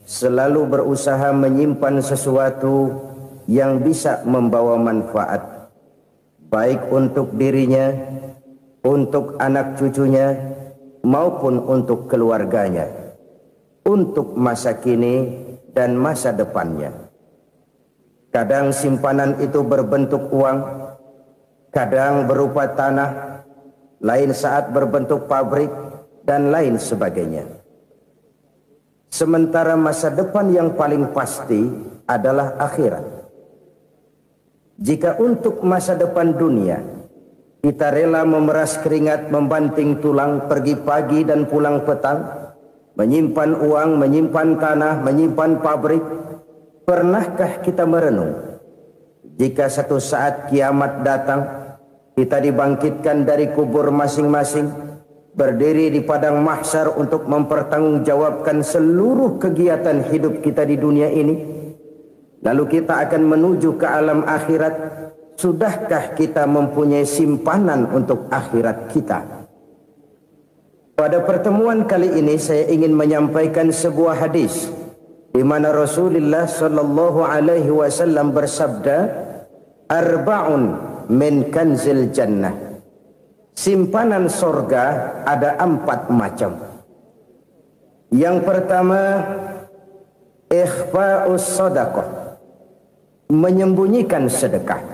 selalu berusaha menyimpan sesuatu yang bisa membawa manfaat, baik untuk dirinya, untuk anak cucunya, maupun untuk keluarganya, untuk masa kini dan masa depannya. Kadang simpanan itu berbentuk uang, kadang berupa tanah, lain saat berbentuk pabrik, dan lain sebagainya. Sementara masa depan yang paling pasti adalah akhirat. Jika untuk masa depan dunia kita rela memeras keringat, membanting tulang, pergi pagi dan pulang petang, menyimpan uang, menyimpan tanah, menyimpan pabrik, pernahkah kita merenung jika satu saat kiamat datang, kita dibangkitkan dari kubur masing-masing, berdiri di padang mahsyar untuk mempertanggungjawabkan seluruh kegiatan hidup kita di dunia ini, lalu kita akan menuju ke alam akhirat. Sudahkah kita mempunyai simpanan untuk akhirat kita? Pada pertemuan kali ini saya ingin menyampaikan sebuah hadis di mana Rasulullah sallallahu alaihi wasallam bersabda, arba'un min kanzil jannah. Simpanan sorga ada 4 macam. Yang pertama, ikhfa'us sadaqah, menyembunyikan sedekah.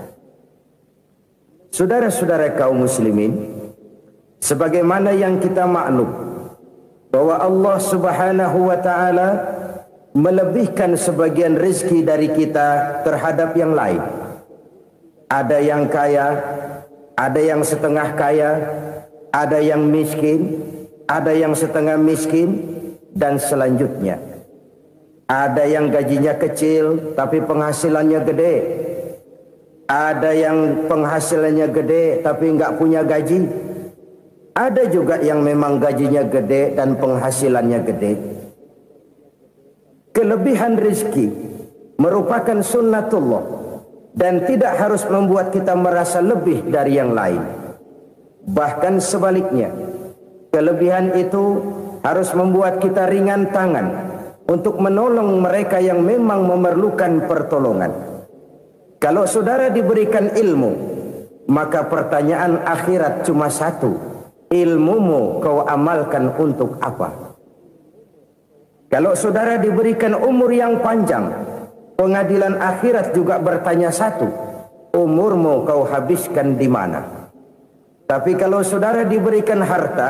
Saudara-saudara kaum muslimin, sebagaimana yang kita maklum bahwa Allah Subhanahu wa taala melebihkan sebagian rezeki dari kita terhadap yang lain. Ada yang kaya, ada yang setengah kaya, ada yang miskin, ada yang setengah miskin, dan selanjutnya. Ada yang gajinya kecil tapi penghasilannya gede. Ada yang penghasilannya gede tapi nggak punya gaji. Ada juga yang memang gajinya gede dan penghasilannya gede. Kelebihan rezeki merupakan sunnatullah dan tidak harus membuat kita merasa lebih dari yang lain. Bahkan sebaliknya, kelebihan itu harus membuat kita ringan tangan untuk menolong mereka yang memang memerlukan pertolongan. Kalau saudara diberikan ilmu, maka pertanyaan akhirat cuma satu, ilmumu kau amalkan untuk apa? Kalau saudara diberikan umur yang panjang, pengadilan akhirat juga bertanya satu, umurmu kau habiskan di mana? Tapi kalau saudara diberikan harta,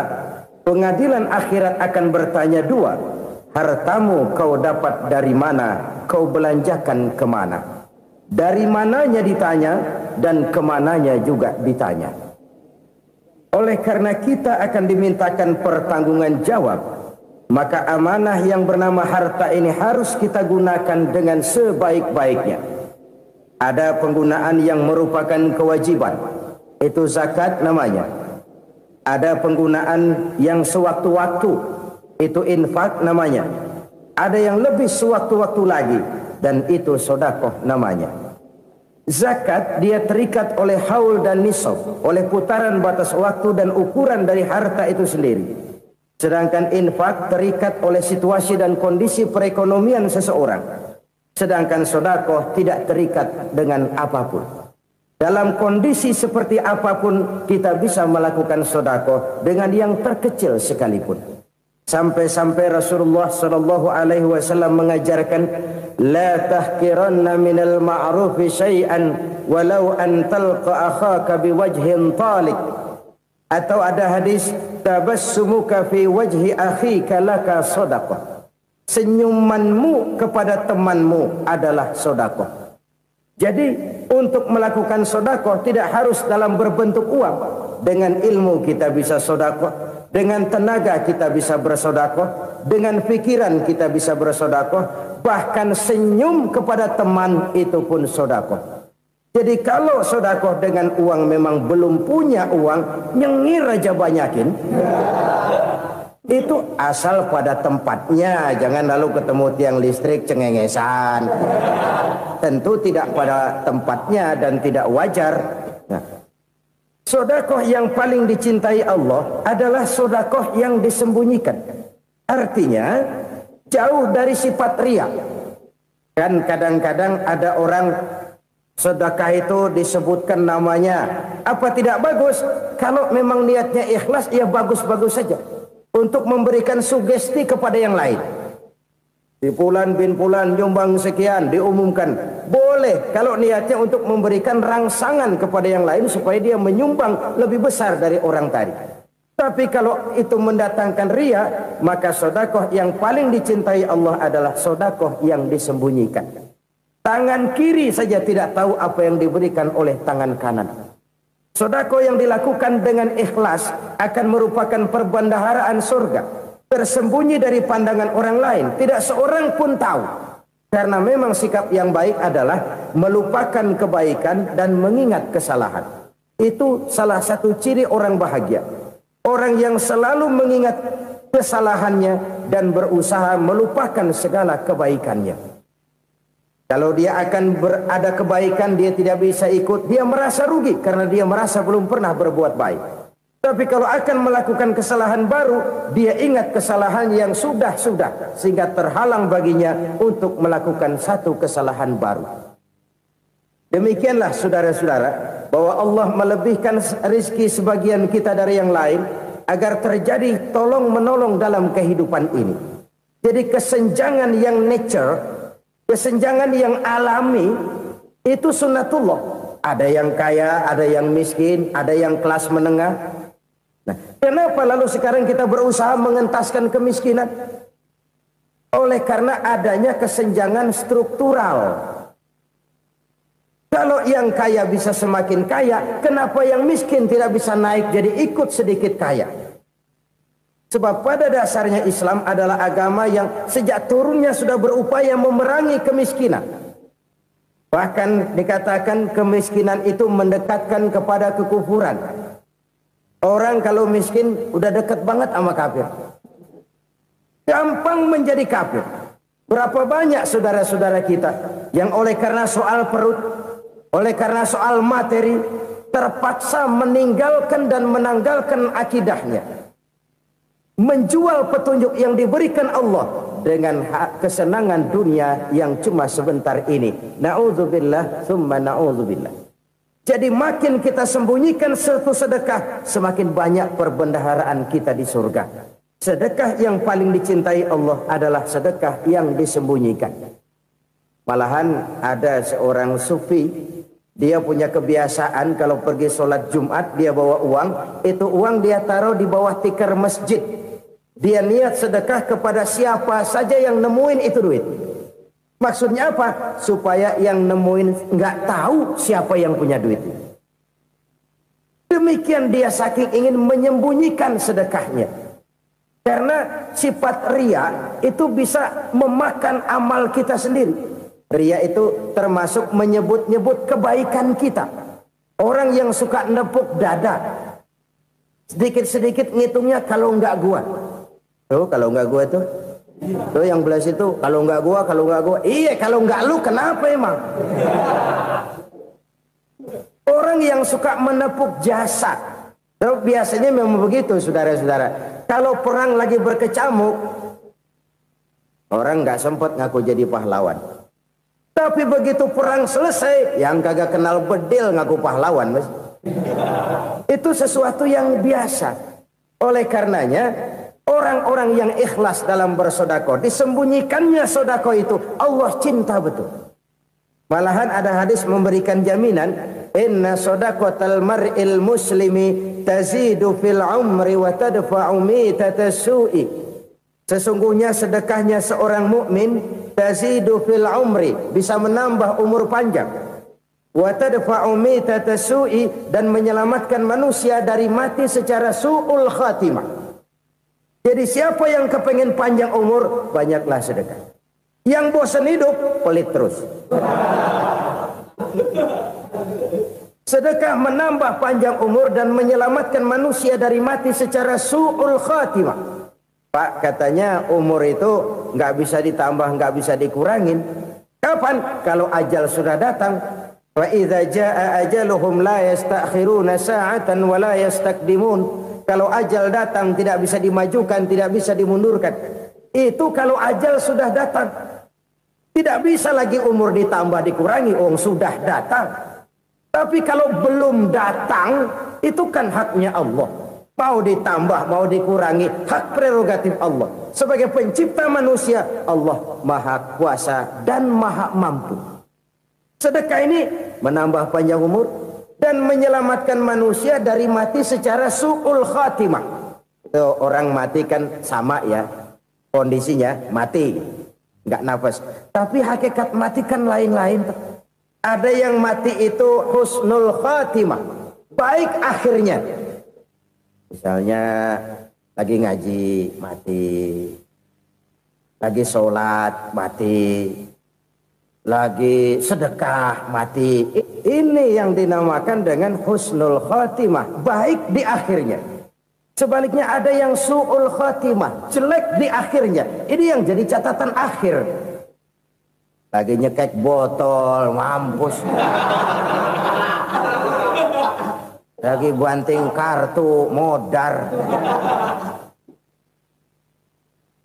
pengadilan akhirat akan bertanya 2, hartamu kau dapat dari mana, kau belanjakan kemana? Dari mananya ditanya dan kemananya juga ditanya. Oleh karena kita akan dimintakan pertanggungan jawab, maka amanah yang bernama harta ini harus kita gunakan dengan sebaik-baiknya. Ada penggunaan yang merupakan kewajiban, itu zakat namanya. Ada penggunaan yang sewaktu-waktu, itu infak namanya. Ada yang lebih sewaktu-waktu lagi, dan itu sedekah namanya. Zakat dia terikat oleh haul dan nisab, oleh putaran batas waktu dan ukuran dari harta itu sendiri. Sedangkan infak terikat oleh situasi dan kondisi perekonomian seseorang. Sedangkan sedekah tidak terikat dengan apapun. Dalam kondisi seperti apapun kita bisa melakukan sedekah dengan yang terkecil sekalipun. Sampai-sampai Rasulullah sallallahu alaihi wasallam mengajarkan, la tahqiranna minal ma'rufi syai'an walau an talqa akhaka biwajhin talik. Atau ada hadis, tabassumuka fi wajhi akhika laka shadaqah. Senyumanmu kepada temanmu adalah sedekah. Jadi untuk melakukan sedekah tidak harus dalam berbentuk uang. Dengan ilmu kita bisa sedekah, dengan tenaga kita bisa bersedekah, dengan pikiran kita bisa bersedekah, bahkan senyum kepada teman itu pun sedekah. Jadi kalau sedekah dengan uang memang belum punya uang, nyengir aja banyakin. Itu asal pada tempatnya, jangan lalu ketemu tiang listrik cengengesan. Tentu tidak pada tempatnya dan tidak wajar. Nah, sedekah yang paling dicintai Allah adalah sedekah yang disembunyikan. Artinya jauh dari sifat riya. Kan kadang-kadang ada orang sedekah itu disebutkan namanya, apa tidak bagus? Kalau memang niatnya ikhlas, ya bagus-bagus saja. Untuk memberikan sugesti kepada yang lain. Di Fulan bin Fulan nyumbang sekian, diumumkan. Boleh kalau niatnya untuk memberikan rangsangan kepada yang lain supaya dia menyumbang lebih besar dari orang tadi. Tapi kalau itu mendatangkan riya, maka sedekah yang paling dicintai Allah adalah sedekah yang disembunyikan. Tangan kiri saja tidak tahu apa yang diberikan oleh tangan kanan. Sedekah yang dilakukan dengan ikhlas akan merupakan perbendaharaan surga, tersembunyi dari pandangan orang lain, tidak seorang pun tahu. Karena memang sikap yang baik adalah melupakan kebaikan dan mengingat kesalahan. Itu salah satu ciri orang bahagia. Orang yang selalu mengingat kesalahannya dan berusaha melupakan segala kebaikannya. Kalau dia akan berada kebaikan, dia tidak bisa ikut, dia merasa rugi karena dia merasa belum pernah berbuat baik. Tapi kalau akan melakukan kesalahan baru, dia ingat kesalahan yang sudah-sudah, sehingga terhalang baginya untuk melakukan satu kesalahan baru. Demikianlah saudara-saudara, bahwa Allah melebihkan rizki sebagian kita dari yang lain, agar terjadi tolong-menolong dalam kehidupan ini. Jadi kesenjangan yang nature, kesenjangan yang alami, itu sunnatullah. Ada yang kaya, ada yang miskin, ada yang kelas menengah. Nah, kenapa lalu sekarang kita berusaha mengentaskan kemiskinan? Oleh karena adanya kesenjangan struktural. Kalau yang kaya bisa semakin kaya, kenapa yang miskin tidak bisa naik jadi ikut sedikit kaya? Sebab pada dasarnya Islam adalah agama yang sejak turunnya sudah berupaya memerangi kemiskinan. Bahkan dikatakan kemiskinan itu mendekatkan kepada kekufuran. Orang kalau miskin udah dekat banget sama kafir. Gampang menjadi kafir. Berapa banyak saudara-saudara kita yang oleh karena soal perut, oleh karena soal materi, terpaksa meninggalkan dan menanggalkan akidahnya. Menjual petunjuk yang diberikan Allah dengan kesenangan dunia yang cuma sebentar ini. Na'udzubillah, thumma na'udzubillah. Jadi makin kita sembunyikan satu sedekah, semakin banyak perbendaharaan kita di surga. Sedekah yang paling dicintai Allah adalah sedekah yang disembunyikan. Malahan ada seorang sufi, dia punya kebiasaan kalau pergi sholat Jumat dia bawa uang, itu uang dia taruh di bawah tikar masjid. Dia niat sedekah kepada siapa saja yang nemuin itu duit. Maksudnya apa? Supaya yang nemuin nggak tahu siapa yang punya duit. Demikian dia saking ingin menyembunyikan sedekahnya. Karena sifat riya itu bisa memakan amal kita sendiri. Riya itu termasuk menyebut-nyebut kebaikan kita. Orang yang suka nepuk dada, sedikit-sedikit ngitungnya kalau enggak gua. Tuh kalau enggak gua tuh. Tuh yang belas itu kalau enggak gua, kalau enggak gua. Iya kalau enggak lu kenapa emang? Orang yang suka menepuk jasad. Tuh, biasanya memang begitu saudara-saudara. Kalau perang lagi berkecamuk, orang enggak sempat ngaku jadi pahlawan. Tapi begitu perang selesai, yang kagak kenal bedil ngaku pahlawan, mas. Itu sesuatu yang biasa. Oleh karenanya, orang-orang yang ikhlas dalam bersedekah, disembunyikannya sedekah itu, Allah cinta betul. Malahan ada hadis memberikan jaminan, inna sedaqatal mar'il muslimi tazidu fil umri wa tadfa'u mitatas su'i. Sesungguhnya sedekahnya seorang mukmin tazidu fil umri, bisa menambah umur panjang, wa tadfa'u mitatas su'i, dan menyelamatkan manusia dari mati secara su'ul khatimah. Jadi siapa yang kepengen panjang umur, banyaklah sedekah. Yang bosan hidup, pelit terus. Sedekah menambah panjang umur dan menyelamatkan manusia dari mati secara su'ul khatimah. Pak, katanya umur itu nggak bisa ditambah, nggak bisa dikurangin. Kapan? Kalau ajal sudah datang. Wa idza jaa ajaluhum la yastakhiruna sa'atan wa la yastaqdimun. Kalau ajal datang tidak bisa dimajukan, tidak bisa dimundurkan. Itu kalau ajal sudah datang. Tidak bisa lagi umur ditambah dikurangi, sudah datang. Tapi kalau belum datang, itu kan haknya Allah. Mau ditambah, mau dikurangi, hak prerogatif Allah. Sebagai pencipta manusia, Allah maha kuasa dan maha mampu. Sedekah ini menambah panjang umur dan menyelamatkan manusia dari mati secara su'ul khatimah. Orang mati kan sama ya, kondisinya mati, nggak nafas. Tapi hakikat mati kan lain-lain. Ada yang mati itu husnul khatimah, baik akhirnya. Misalnya lagi ngaji mati, lagi sholat mati, lagi sedekah mati. Ini yang dinamakan dengan husnul khatimah, baik di akhirnya. Sebaliknya ada yang su'ul khatimah, jelek di akhirnya. Ini yang jadi catatan akhir. Lagi nyekek botol, mampus. Lagi banting kartu, modar.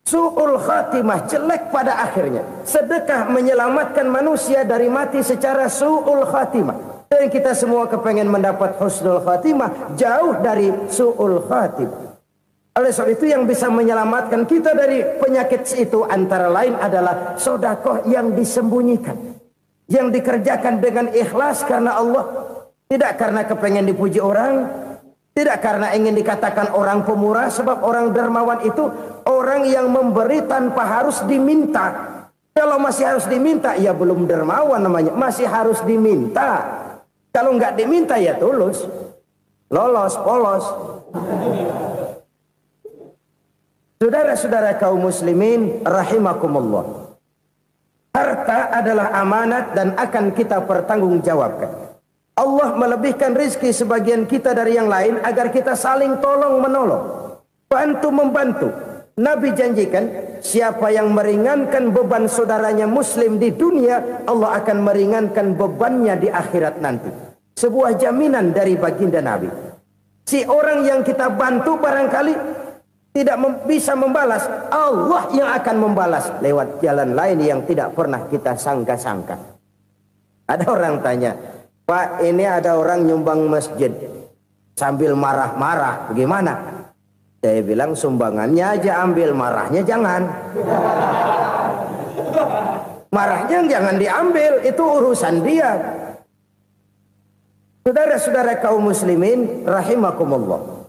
Su'ul khatimah, jelek pada akhirnya. Sedekah menyelamatkan manusia dari mati secara su'ul khatimah. Dan kita semua kepengen mendapat husnul khatimah, jauh dari su'ul khatimah. Oleh sebab itu yang bisa menyelamatkan kita dari penyakit itu antara lain adalah sedekah yang disembunyikan, yang dikerjakan dengan ikhlas karena Allah. Tidak karena kepengen dipuji orang, tidak karena ingin dikatakan orang pemurah, sebab orang dermawan itu orang yang memberi tanpa harus diminta. Kalau masih harus diminta, ya belum dermawan namanya, masih harus diminta. Kalau nggak diminta ya tulus, lolos, polos. Saudara-saudara kaum muslimin rahimakumullah. Harta adalah amanat dan akan kita pertanggungjawabkan. Allah melebihkan rizki sebagian kita dari yang lain agar kita saling tolong menolong, bantu membantu. Nabi janjikan siapa yang meringankan beban saudaranya muslim di dunia, Allah akan meringankan bebannya di akhirat nanti. Sebuah jaminan dari baginda Nabi. Si orang yang kita bantu barangkali tidak bisa membalas, Allah yang akan membalas lewat jalan lain yang tidak pernah kita sangka-sangka. Ada orang tanya, Pak, ini ada orang nyumbang masjid sambil marah-marah, bagaimana? Saya bilang sumbangannya aja ambil, marahnya jangan. Marahnya jangan diambil, itu urusan dia. Saudara-saudara kaum muslimin rahimakumullah.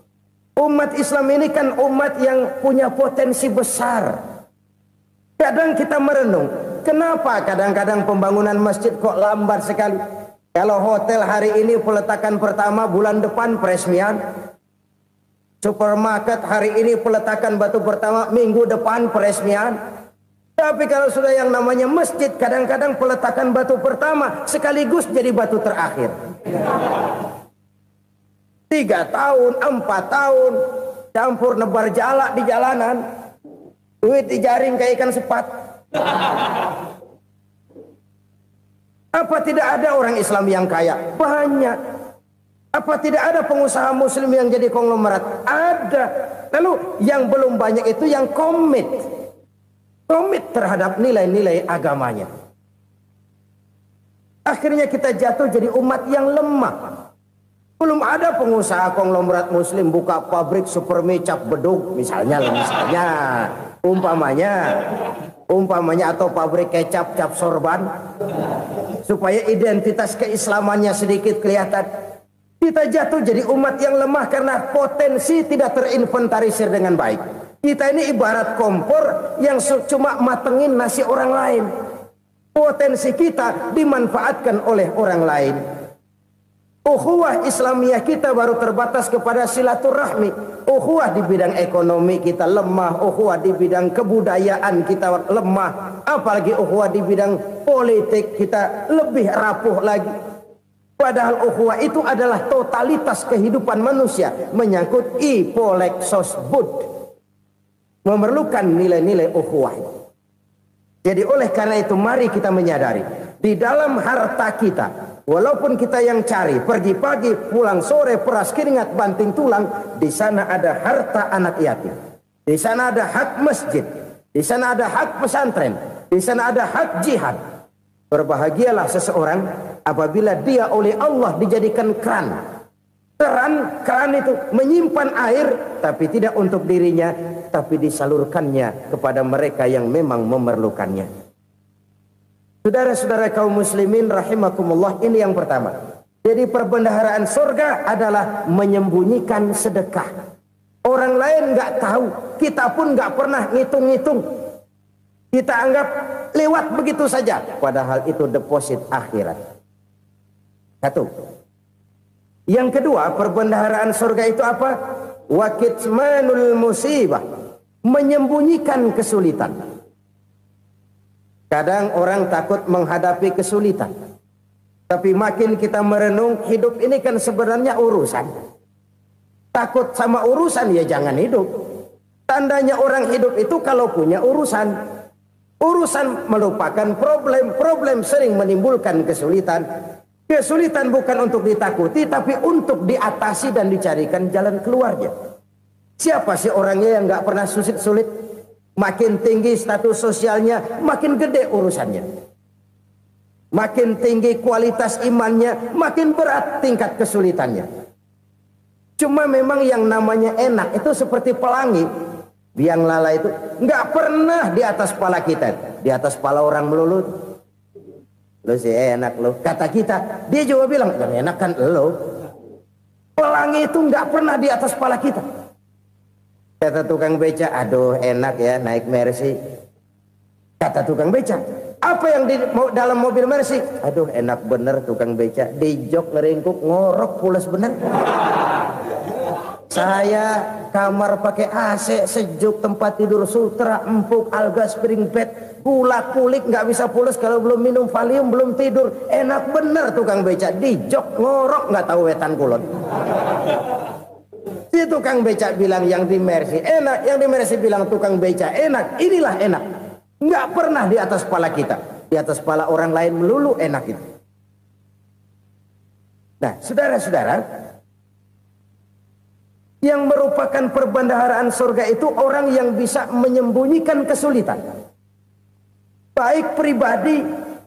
Umat Islam ini kan umat yang punya potensi besar. Kadang kita merenung, kenapa kadang-kadang pembangunan masjid kok lambat sekali? Kalau hotel hari ini peletakan pertama, bulan depan peresmian. Supermarket hari ini peletakan batu pertama, minggu depan peresmian. Tapi kalau sudah yang namanya masjid, kadang-kadang peletakan batu pertama sekaligus jadi batu terakhir. 3 tahun, 4 tahun, campur nebar jalak di jalanan, duit dijaring kayak ikan sepat. Apa tidak ada orang Islam yang kaya? Banyak. Apa tidak ada pengusaha muslim yang jadi konglomerat? Ada. Lalu yang belum banyak itu yang komit terhadap nilai-nilai agamanya. Akhirnya kita jatuh jadi umat yang lemah. Belum ada pengusaha konglomerat muslim buka pabrik supermi cap bedug misalnya umpamanya atau pabrik kecap cap sorban supaya identitas keislamannya sedikit kelihatan. Kita jatuh jadi umat yang lemah karena potensi tidak terinventarisir dengan baik. Kita ini ibarat kompor yang cuma matengin nasi orang lain. Potensi kita dimanfaatkan oleh orang lain. Ukhuwah Islamiyah kita baru terbatas kepada silaturahmi. Ukhuwah di bidang ekonomi kita lemah, ukhuwah di bidang kebudayaan kita lemah, apalagi ukhuwah di bidang politik kita lebih rapuh lagi. Padahal ukhuwah itu adalah totalitas kehidupan manusia, menyangkut ipolek sosbud, memerlukan nilai-nilai ukhuwah. Jadi oleh karena itu mari kita menyadari di dalam harta kita, walaupun kita yang cari, pergi pagi, pulang sore, peras keringat, banting tulang, di sana ada harta anak yatim. Di sana ada hak masjid. Di sana ada hak pesantren, di sana ada hak jihad. Berbahagialah seseorang apabila dia oleh Allah dijadikan keran. Keran itu menyimpan air, tapi tidak untuk dirinya, tapi disalurkannya kepada mereka yang memang memerlukannya. Saudara-saudara kaum muslimin rahimakumullah, ini yang pertama. Jadi perbendaharaan surga adalah menyembunyikan sedekah. Orang lain nggak tahu, kita pun nggak pernah ngitung-ngitung. Kita anggap lewat begitu saja, padahal itu deposit akhirat. Satu. Yang kedua, perbendaharaan surga itu apa? Wa kitmanul musibah, menyembunyikan kesulitan. Kadang orang takut menghadapi kesulitan. Tapi makin kita merenung, hidup ini kan sebenarnya urusan. Takut sama urusan, ya jangan hidup. Tandanya orang hidup itu kalau punya urusan. Urusan melupakan problem. Problem sering menimbulkan kesulitan. Kesulitan bukan untuk ditakuti, tapi untuk diatasi dan dicarikan jalan keluarnya. Siapa sih orangnya yang gak pernah sulit-sulit? Makin tinggi status sosialnya, makin gede urusannya. Makin tinggi kualitas imannya, makin berat tingkat kesulitannya. Cuma memang yang namanya enak itu seperti pelangi. Biang lala itu nggak pernah di atas kepala kita, di atas kepala orang melulu. Lu sih enak lu, kata kita. Dia juga bilang yang enak kan lu. Pelangi itu nggak pernah di atas kepala kita. Kata tukang beca, aduh enak ya naik Mercy. Kata tukang beca, apa yang di dalam mobil Mercy? Aduh enak bener tukang beca, di jok ngeringkuk ngorok pulas bener. Saya kamar pakai AC sejuk, tempat tidur sutra empuk, alga spring bed, gula kulik nggak bisa pulas kalau belum minum Valium, belum tidur. Enak bener tukang beca, di jok ngorok nggak tahu wetan kulon. Si tukang beca bilang yang di Mercy enak, yang di Mercy bilang tukang beca enak. Inilah enak. Nggak pernah di atas kepala kita, di atas kepala orang lain melulu enak itu. Nah, saudara-saudara, yang merupakan perbendaharaan surga itu orang yang bisa menyembunyikan kesulitan, baik pribadi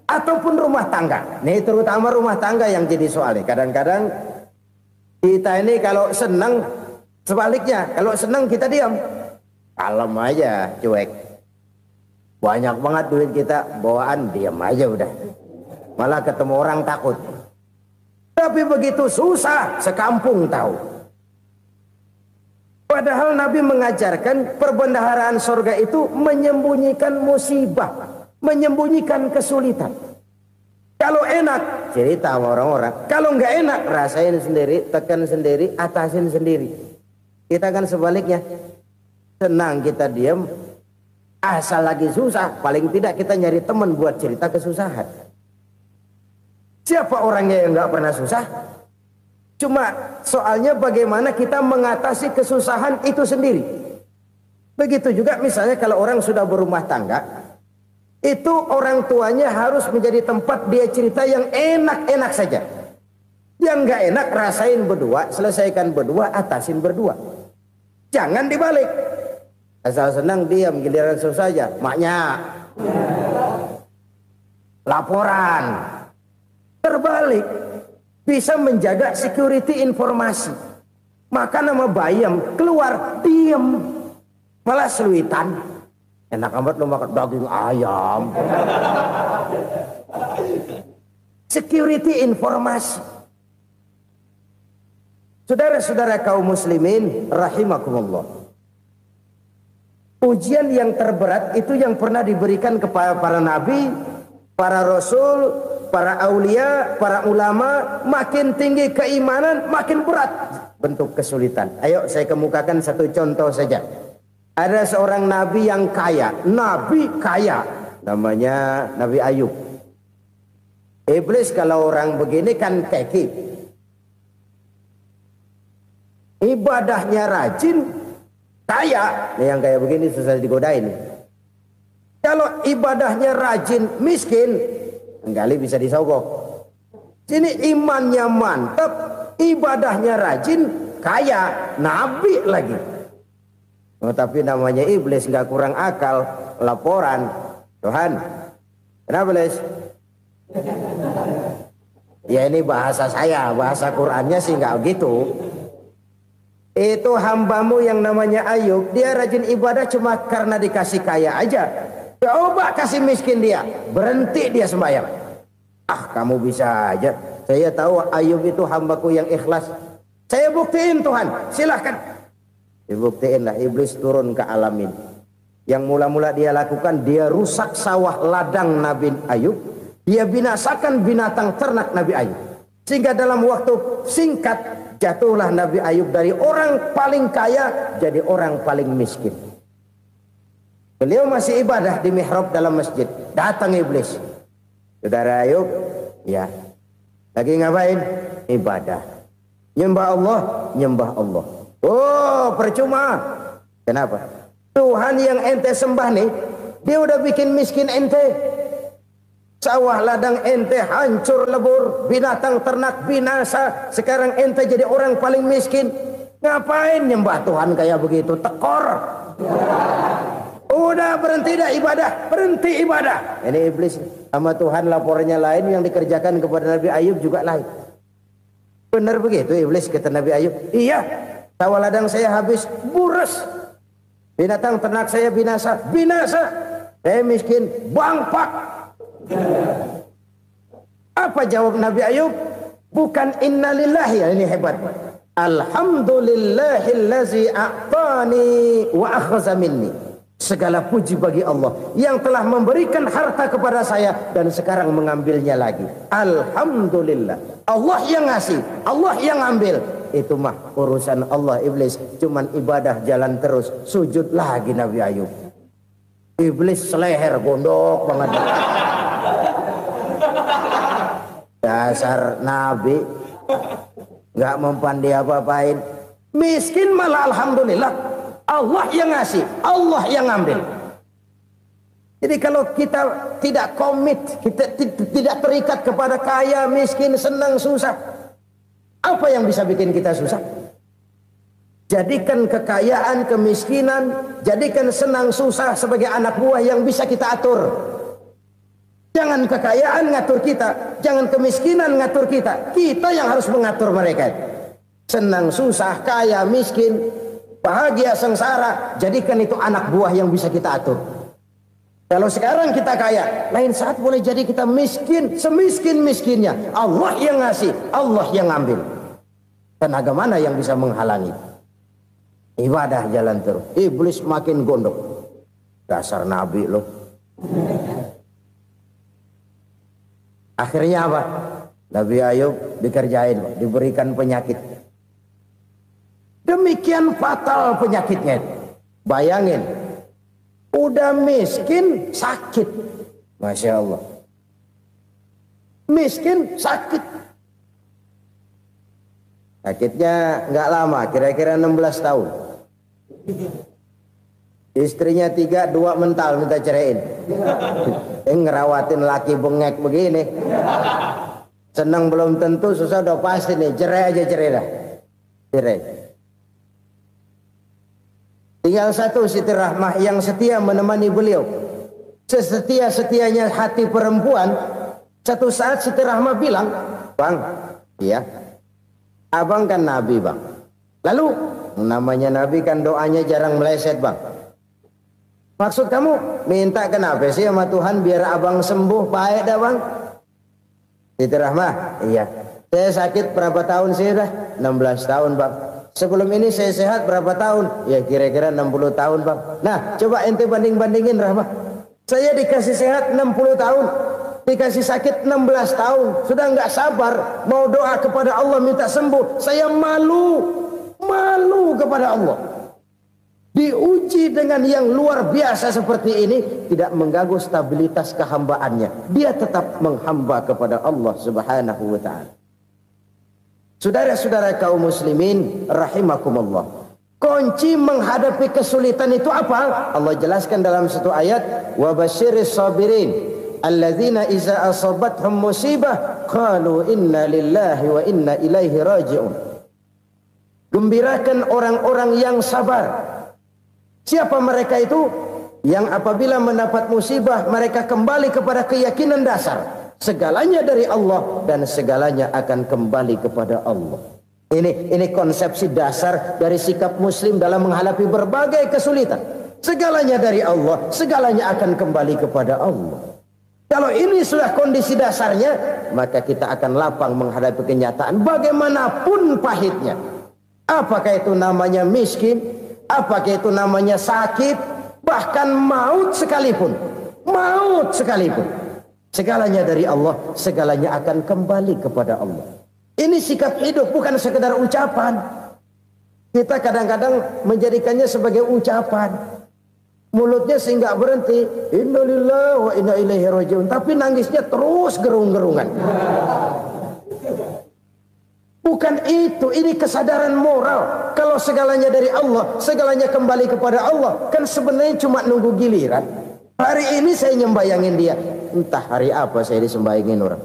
ataupun rumah tangga. Nih terutama rumah tangga yang jadi soalnya. Kadang-kadang kita ini kalau senang, sebaliknya kalau senang kita diam, kalem aja, cuek. Banyak banget duit kita, bawaan diam aja udah. Malah ketemu orang takut. Tapi begitu susah, sekampung tahu. Padahal Nabi mengajarkan perbendaharaan surga itu menyembunyikan musibah, menyembunyikan kesulitan. Kalau enak, cerita sama orang-orang. Kalau nggak enak, rasain sendiri, tekan sendiri, atasin sendiri. Kita kan sebaliknya. Senang kita diam. Asal lagi susah, paling tidak kita nyari teman buat cerita kesusahan. Siapa orangnya yang nggak pernah susah? Cuma soalnya bagaimana kita mengatasi kesusahan itu sendiri. Begitu juga misalnya kalau orang sudah berumah tangga, itu orang tuanya harus menjadi tempat dia cerita yang enak-enak saja. Yang nggak enak rasain berdua, selesaikan berdua, atasin berdua. Jangan dibalik. Asal senang diam, giliran susah saja. Maknya laporan. Terbalik, bisa menjaga security informasi. Maka nama bayam keluar diam, malah seluitan. Enak amat lo makan daging ayam. Security informasi. Saudara-saudara kaum muslimin rahimakumullah. Ujian yang terberat itu yang pernah diberikan kepada para nabi, para rasul, para aulia, para ulama. Makin tinggi keimanan, makin berat bentuk kesulitan. Ayo saya kemukakan satu contoh saja. Ada seorang nabi yang kaya, nabi kaya, namanya Nabi Ayub. Iblis kalau orang begini kan keki, ibadahnya rajin, kaya. Nih yang kayak begini susah digodain. Kalau ibadahnya rajin, miskin, kali bisa disogok. Sini imannya mantap, ibadahnya rajin, kaya, nabi lagi. Oh, tapi namanya iblis nggak kurang akal. Laporan, Tuhan, kenapa Les? Ya ini bahasa saya, bahasa Qurannya sih nggak gitu. Itu hambamu yang namanya Ayub, dia rajin ibadah cuma karena dikasih kaya aja. Coba kasih miskin dia, berhenti dia sembahyang. Ah, kamu bisa aja. Saya tahu Ayub itu hambaku yang ikhlas. Saya buktiin Tuhan, silahkan. Dibuktiinlah, iblis turun ke alam ini. Yang mula-mula dia lakukan, dia rusak sawah ladang Nabi Ayub. Dia binasakan binatang ternak Nabi Ayub. Sehingga dalam waktu singkat, jatuhlah Nabi Ayub dari orang paling kaya jadi orang paling miskin. Beliau masih ibadah di mihrab dalam masjid. Datang iblis. Saudara Ayub, ya, lagi ngapain? Ibadah. Nyembah Allah, nyembah Allah. Oh, percuma. Kenapa? Tuhan yang ente sembah nih, dia udah bikin miskin ente. Sawah ladang ente hancur lebur, binatang ternak binasa. Sekarang ente jadi orang paling miskin. Ngapain nyembah Tuhan kayak begitu? Tekor. Udah berhenti dah ibadah, berhenti ibadah. Ini iblis sama Tuhan laporannya lain, yang dikerjakan kepada Nabi Ayub juga lain. Benar begitu iblis kata Nabi Ayub? Iya. Sawah ladang saya habis, buras. Binatang ternak saya binasa, binasa. Saya miskin, bangpak. Apa jawab Nabi Ayub? Bukan innalillahi, ya ini hebat. Alhamdulillahillazi a'tani wa akhza minni. Segala puji bagi Allah yang telah memberikan harta kepada saya dan sekarang mengambilnya lagi. Alhamdulillah. Allah yang ngasih, Allah yang ambil. Itu mah urusan Allah. Iblis cuman ibadah jalan terus, sujud lagi Nabi Ayub. Iblis seleher gondok banget. Dasar Nabi nggak mempan dia apa-apain. Miskin malah alhamdulillah. Allah yang ngasih, Allah yang ngambil. Jadi kalau kita tidak komit, kita tidak terikat kepada kaya, miskin, senang, susah, apa yang bisa bikin kita susah? Jadikan kekayaan, kemiskinan, jadikan senang, susah sebagai anak buah yang bisa kita atur. Jangan kekayaan ngatur kita, jangan kemiskinan ngatur kita. Kita yang harus mengatur mereka. Senang, susah, kaya, miskin, bahagia, sengsara, jadikan itu anak buah yang bisa kita atur. Kalau sekarang kita kaya, lain saat boleh jadi kita miskin, semiskin-miskinnya. Allah yang ngasih, Allah yang ngambil. Tenaga mana yang bisa menghalangi? Ibadah jalan terus. Iblis makin gondok. Dasar Nabi loh. Akhirnya apa? Nabi Ayub dikerjain, diberikan penyakit. Demikian fatal penyakitnya. Bayangin, udah miskin sakit. Masya Allah. Miskin sakit. Sakitnya nggak lama, kira-kira 16 tahun. Istrinya 3, 2 mental minta ceraiin. Ngerawatin laki bengek begini. Senang belum tentu, susah udah pasti nih. Cerai aja, cerai dah. Cerai. Tinggal satu Siti Rahmah yang setia menemani beliau. Sesetia-setianya hati perempuan. Satu saat Siti Rahmah bilang, "Bang, iya, abang kan Nabi bang. Lalu namanya Nabi kan doanya jarang meleset bang. Maksud kamu minta kenapa sih sama Tuhan biar abang sembuh baik dah bang?" Siti Rahmah, iya. Saya sakit berapa tahun sih dah? 16 tahun bang. Sebelum ini saya sehat berapa tahun? Ya kira-kira 60 tahun bang. Nah coba ente banding-bandingin Rahmah. Saya dikasih sehat 60 tahun. Dikasih sakit 16 tahun. Sudah nggak sabar. Mau doa kepada Allah minta sembuh. Saya malu. Malu kepada Allah. Diuji dengan yang luar biasa seperti ini. Tidak mengganggu stabilitas kehambaannya. Dia tetap menghamba kepada Allah subhanahu wa ta'ala. Saudara-saudara kaum muslimin rahimakumullah. Kunci menghadapi kesulitan itu apa? Allah jelaskan dalam satu ayat, wa basyiris sabirin alladzina iza asabathum musibah qalu inna lillahi wa inna ilaihi raji'un. Gembirakan orang-orang yang sabar Siapa mereka itu? Yang apabila mendapat musibah mereka kembali kepada keyakinan dasar, segalanya dari Allah dan segalanya akan kembali kepada Allah. Ini konsepsi dasar dari sikap muslim dalam menghadapi berbagai kesulitan. Segalanya dari Allah, segalanya akan kembali kepada Allah. Kalau ini sudah kondisi dasarnya, maka kita akan lapang menghadapi kenyataan bagaimanapun pahitnya. Apakah itu namanya miskin, apakah itu namanya sakit, bahkan maut sekalipun. Maut sekalipun. Segalanya dari Allah, segalanya akan kembali kepada Allah. Ini sikap hidup, bukan sekedar ucapan. Kita kadang-kadang menjadikannya sebagai ucapan. Mulutnya sehingga berhenti, innalillahi wa inna ilaihi rajiun, tapi nangisnya terus gerung-gerungan. Bukan itu, ini kesadaran moral. Kalau segalanya dari Allah, segalanya kembali kepada Allah, kan sebenarnya cuma nunggu giliran. Hari ini saya nyembayangin dia, entah hari apa saya disembayangin orang.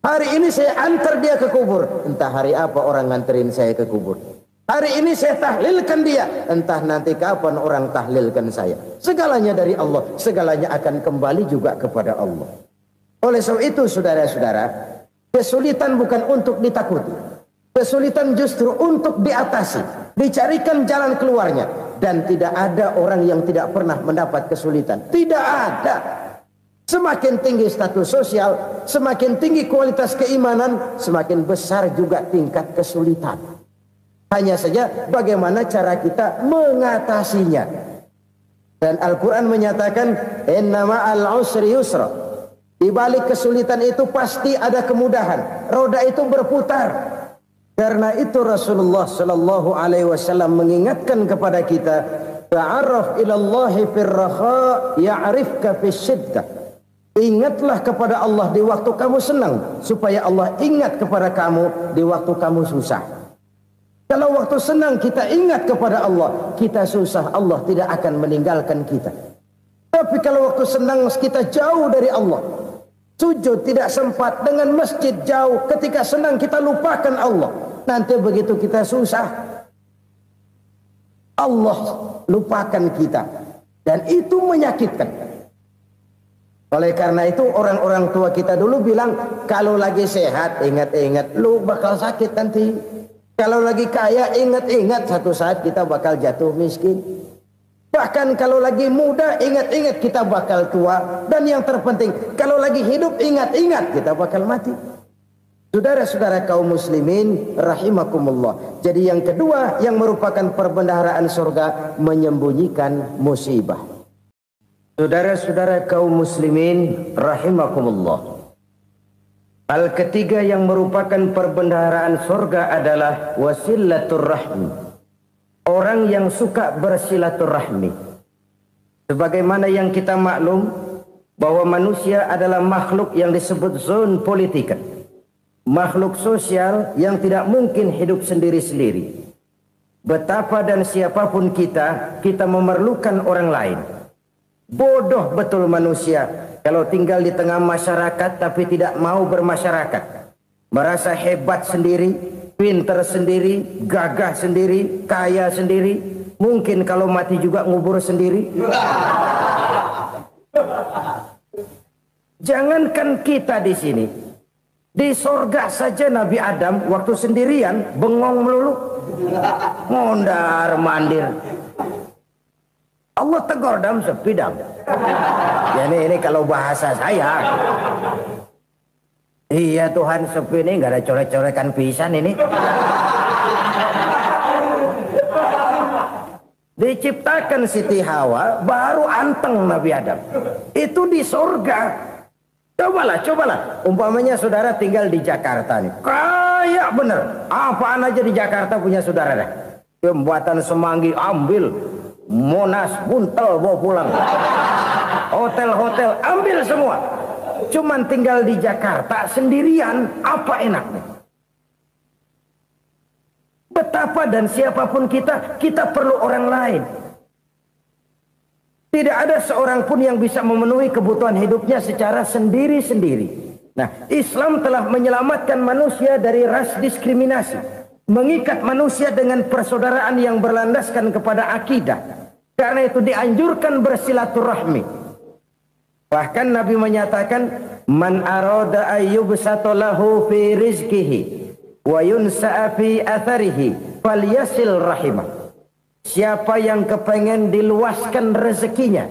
Hari ini saya antar dia ke kubur, entah hari apa orang nganterin saya ke kubur. Hari ini saya tahlilkan dia, entah nanti kapan orang tahlilkan saya. Segalanya dari Allah, segalanya akan kembali juga kepada Allah. Oleh sebab itu saudara-saudara, kesulitan bukan untuk ditakuti. Kesulitan justru untuk diatasi, dicarikan jalan keluarnya. Dan tidak ada orang yang tidak pernah mendapat kesulitan. Tidak ada. Semakin tinggi status sosial, semakin tinggi kualitas keimanan, semakin besar juga tingkat kesulitan. Hanya saja bagaimana cara kita mengatasinya. Dan Al-Quran menyatakan, inna ma'al usri yusra. Di balik kesulitan itu pasti ada kemudahan. Roda itu berputar. Karena itu Rasulullah Sallallahu Alaihi Wasallam mengingatkan kepada kita, ta'arraf ilallahi firraha ya'rifka fisyiddah. Ingatlah kepada Allah di waktu kamu senang, supaya Allah ingat kepada kamu di waktu kamu susah. Kalau waktu senang kita ingat kepada Allah, kita susah, Allah tidak akan meninggalkan kita. Tapi kalau waktu senang kita jauh dari Allah, sujud tidak sempat, dengan masjid jauh, ketika senang kita lupakan Allah. Nanti begitu kita susah, Allah lupakan kita. Dan itu menyakitkan. Oleh karena itu orang-orang tua kita dulu bilang, kalau lagi sehat ingat-ingat lu bakal sakit nanti. Kalau lagi kaya ingat-ingat satu saat kita bakal jatuh miskin. Bahkan kalau lagi muda ingat-ingat kita bakal tua. Dan yang terpenting kalau lagi hidup ingat-ingat kita bakal mati. Saudara-saudara kaum muslimin rahimakumullah. Jadi yang kedua yang merupakan perbendaharaan surga, menyembunyikan musibah. Saudara-saudara kaum muslimin rahimakumullah. Hal ketiga yang merupakan perbendaharaan surga adalah wasilatur rahmi. Orang yang suka bersilaturahmi. Sebagaimana yang kita maklum bahwa manusia adalah makhluk yang disebut zon politika. Makhluk sosial yang tidak mungkin hidup sendiri-sendiri. Betapa dan siapapun kita memerlukan orang lain. Bodoh betul manusia kalau tinggal di tengah masyarakat tapi tidak mau bermasyarakat. Merasa hebat sendiri, pinter sendiri, gagah sendiri, kaya sendiri. Mungkin kalau mati juga ngubur sendiri. Jangankan kita di sini, di sorga saja Nabi Adam waktu sendirian bengong melulu, mondar mandir. Allah tegur dam sepi dam. Ya ini kalau bahasa saya. Iya Tuhan sepi ini nggak ada coret-corekan pisan ini. Diciptakan Siti Hawa baru anteng Nabi Adam. Itu di sorga. Cobalah. Umpamanya saudara tinggal di Jakarta nih. Kaya bener. Apaan aja di Jakarta punya saudara dah. Jembatan Semanggi ambil. Monas, Buntel bawa pulang. Hotel-hotel ambil semua. Cuman tinggal di Jakarta sendirian, apa enaknya? Betapa dan siapapun kita perlu orang lain. Tidak ada seorang pun yang bisa memenuhi kebutuhan hidupnya secara sendiri-sendiri. Nah, Islam telah menyelamatkan manusia dari ras diskriminasi. Mengikat manusia dengan persaudaraan yang berlandaskan kepada akidah. Karena itu dianjurkan bersilaturahmi. Bahkan Nabi menyatakan, man arada ayyubsata lahu fi rizqihi wa yunsa'a fi atharihi falyasil rahimah. Siapa yang kepengen diluaskan rezekinya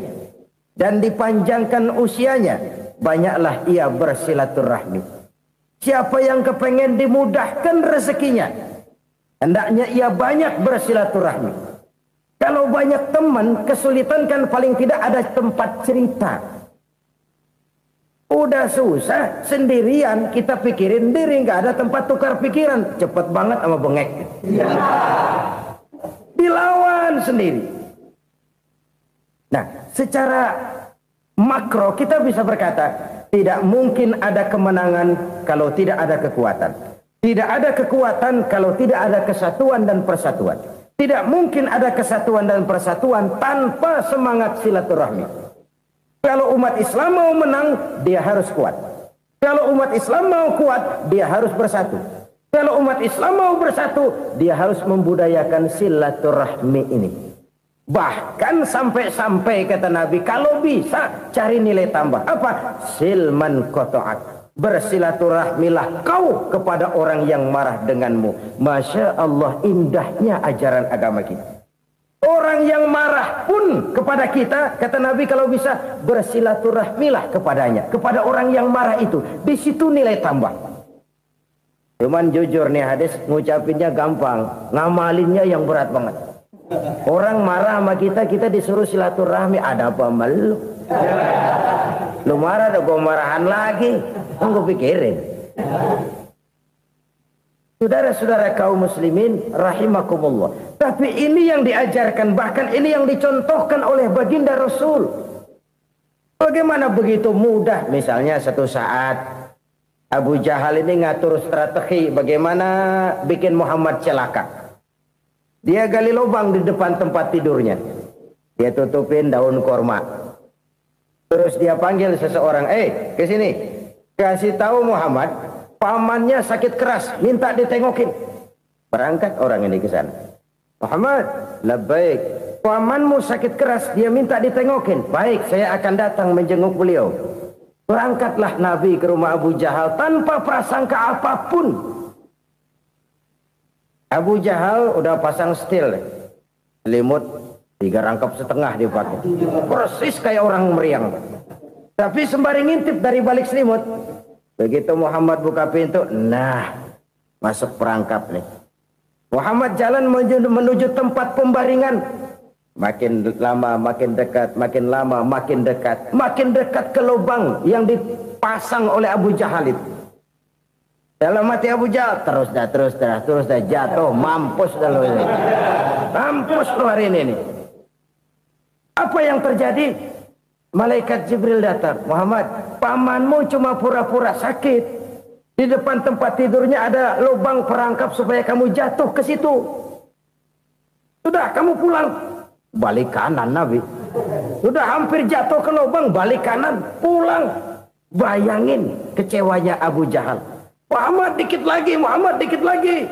dan dipanjangkan usianya, banyaklah ia bersilaturahmi. Siapa yang kepengen dimudahkan rezekinya, hendaknya ia banyak bersilaturahmi. Kalau banyak teman, kesulitan kan paling tidak ada tempat cerita. Udah susah, sendirian kita pikirin diri, nggak ada tempat tukar pikiran. Cepet banget sama bengek. Dilawan sendiri. Nah, secara makro kita bisa berkata, tidak mungkin ada kemenangan kalau tidak ada kekuatan. Tidak ada kekuatan kalau tidak ada kesatuan dan persatuan. Tidak mungkin ada kesatuan dan persatuan tanpa semangat silaturahmi. Kalau umat Islam mau menang, dia harus kuat. Kalau umat Islam mau kuat, dia harus bersatu. Kalau umat Islam mau bersatu, dia harus membudayakan silaturahmi ini. Bahkan sampai-sampai kata Nabi, kalau bisa cari nilai tambah. Apa? Silman qata'ak. Bersilaturahmilah kau kepada orang yang marah denganmu. Masya Allah, indahnya ajaran agama kita. Orang yang marah pun kepada kita, kata Nabi, kalau bisa bersilaturahmilah kepadanya, kepada orang yang marah itu. Di situ nilai tambah. Cuman jujur nih hadis, ngucapinnya gampang, ngamalinnya yang berat banget. Orang marah sama kita, kita disuruh silaturahmi. Ada apa malu? Lu marah, ada gua marahan lagi. Tunggu pikirin. Saudara-saudara kaum muslimin rahimakumullah. Tapi ini yang diajarkan, bahkan ini yang dicontohkan oleh baginda Rasul. Bagaimana begitu mudah, misalnya satu saat Abu Jahal ini ngatur strategi bagaimana bikin Muhammad celaka. Dia gali lubang di depan tempat tidurnya. Dia tutupin daun korma. Terus dia panggil seseorang, ke sini. Kasih tahu Muhammad, pamannya sakit keras, minta ditengokin. Berangkat orang ini ke sana. Muhammad, labbaik. Pamanmu sakit keras, dia minta ditengokin. Baik, saya akan datang menjenguk beliau. Berangkatlah Nabi ke rumah Abu Jahal tanpa prasangka apapun. Abu Jahal udah pasang setil, selimut 3 rangkap setengah dipakai, persis kayak orang meriang. Tapi sembari ngintip dari balik selimut, begitu Muhammad buka pintu, nah masuk perangkap nih. Muhammad jalan menuju tempat pembaringan. Makin lama makin dekat, makin lama makin dekat, makin dekat ke lubang yang dipasang oleh Abu Jahal itu. Dalam hati Abu Jahal, terus dah jatuh, mampus dah lo ini. Mampus lo hari ini nih. Apa yang terjadi? Malaikat Jibril datang. Muhammad, pamanmu cuma pura-pura sakit. Di depan tempat tidurnya ada lubang perangkap supaya kamu jatuh ke situ. Sudah, kamu pulang. Balik kanan Nabi. Sudah hampir jatuh ke lubang, balik kanan, pulang. Bayangin kecewanya Abu Jahal. Muhammad dikit lagi, Muhammad dikit lagi.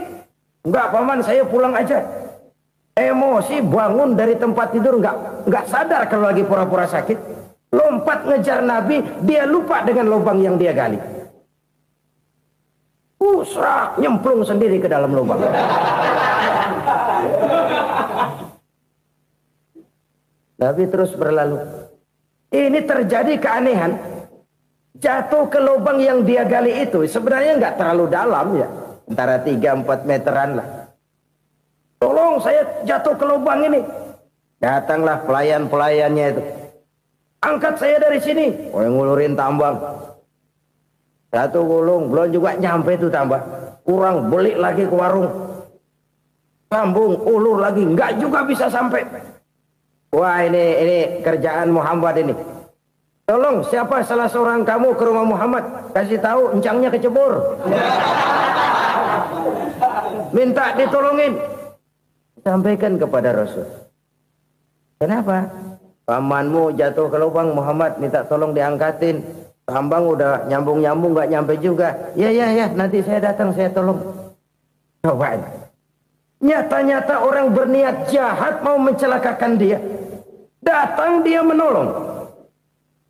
Enggak paman, saya pulang aja. Emosi bangun dari tempat tidur, enggak sadar kalau lagi pura-pura sakit. Lompat ngejar Nabi, dia lupa dengan lubang yang dia gali. Usrak, nyemplung sendiri ke dalam lubang. Nabi terus berlalu. Ini terjadi keanehan. Jatuh ke lubang yang dia gali itu sebenarnya nggak terlalu dalam ya, antara 3-4 meteran lah. Tolong saya jatuh ke lubang ini. Datanglah pelayan-pelayannya itu. Angkat saya dari sini. Oh, yang ngulurin tambang. Satu gulung, belum juga nyampe itu tambang. Kurang, beli lagi ke warung. Sambung, ulur lagi, nggak juga bisa sampai. Wah, ini kerjaan Muhammad ini. Tolong, siapa salah seorang kamu ke rumah Muhammad, kasih tahu encangnya kecebur. Minta ditolongin. Sampaikan kepada Rasul. Kenapa? Pamanmu jatuh ke lubang, Muhammad minta tolong diangkatin. Tambang udah nyambung-nyambung nggak nyampe juga. Ya, nanti saya datang, saya tolong. Coba. Nyata-nyata orang berniat jahat mau mencelakakan dia. Datang dia menolong.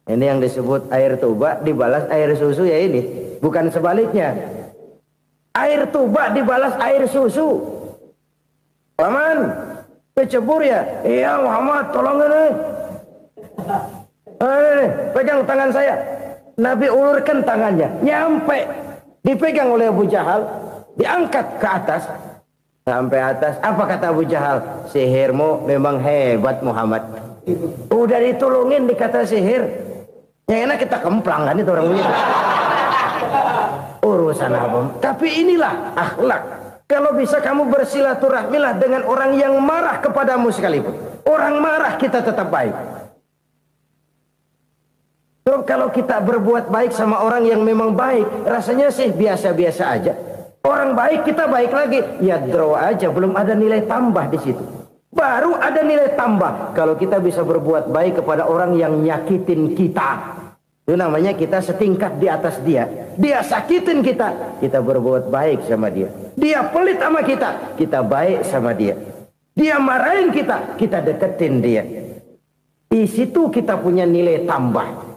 Ini yang disebut air tuba dibalas air susu ya ini. Bukan sebaliknya. Air tuba dibalas air susu. Paman, kecebur ya? Iya Muhammad, tolong ini. Pegang tangan saya. Nabi ulurkan tangannya. Nyampe. Dipegang oleh Abu Jahal. Diangkat ke atas. Sampai atas. Apa kata Abu Jahal? Sihirmu memang hebat Muhammad. Udah ditolongin dikata sihir. Yang enak kita kemplang kan itu orang begitu. Urusan apa? Tapi inilah akhlak. Kalau bisa kamu bersilaturahmilah dengan orang yang marah kepadamu sekalipun. Orang marah kita tetap baik. So, kalau kita berbuat baik sama orang yang memang baik, rasanya sih biasa-biasa aja. Orang baik kita baik lagi. Ya draw aja, belum ada nilai tambah di situ. Baru ada nilai tambah kalau kita bisa berbuat baik kepada orang yang nyakitin kita. Itu namanya kita setingkat di atas dia. Dia sakitin kita, kita berbuat baik sama dia. Dia pelit sama kita, kita baik sama dia. Dia marahin kita, kita deketin dia. Di situ kita punya nilai tambah.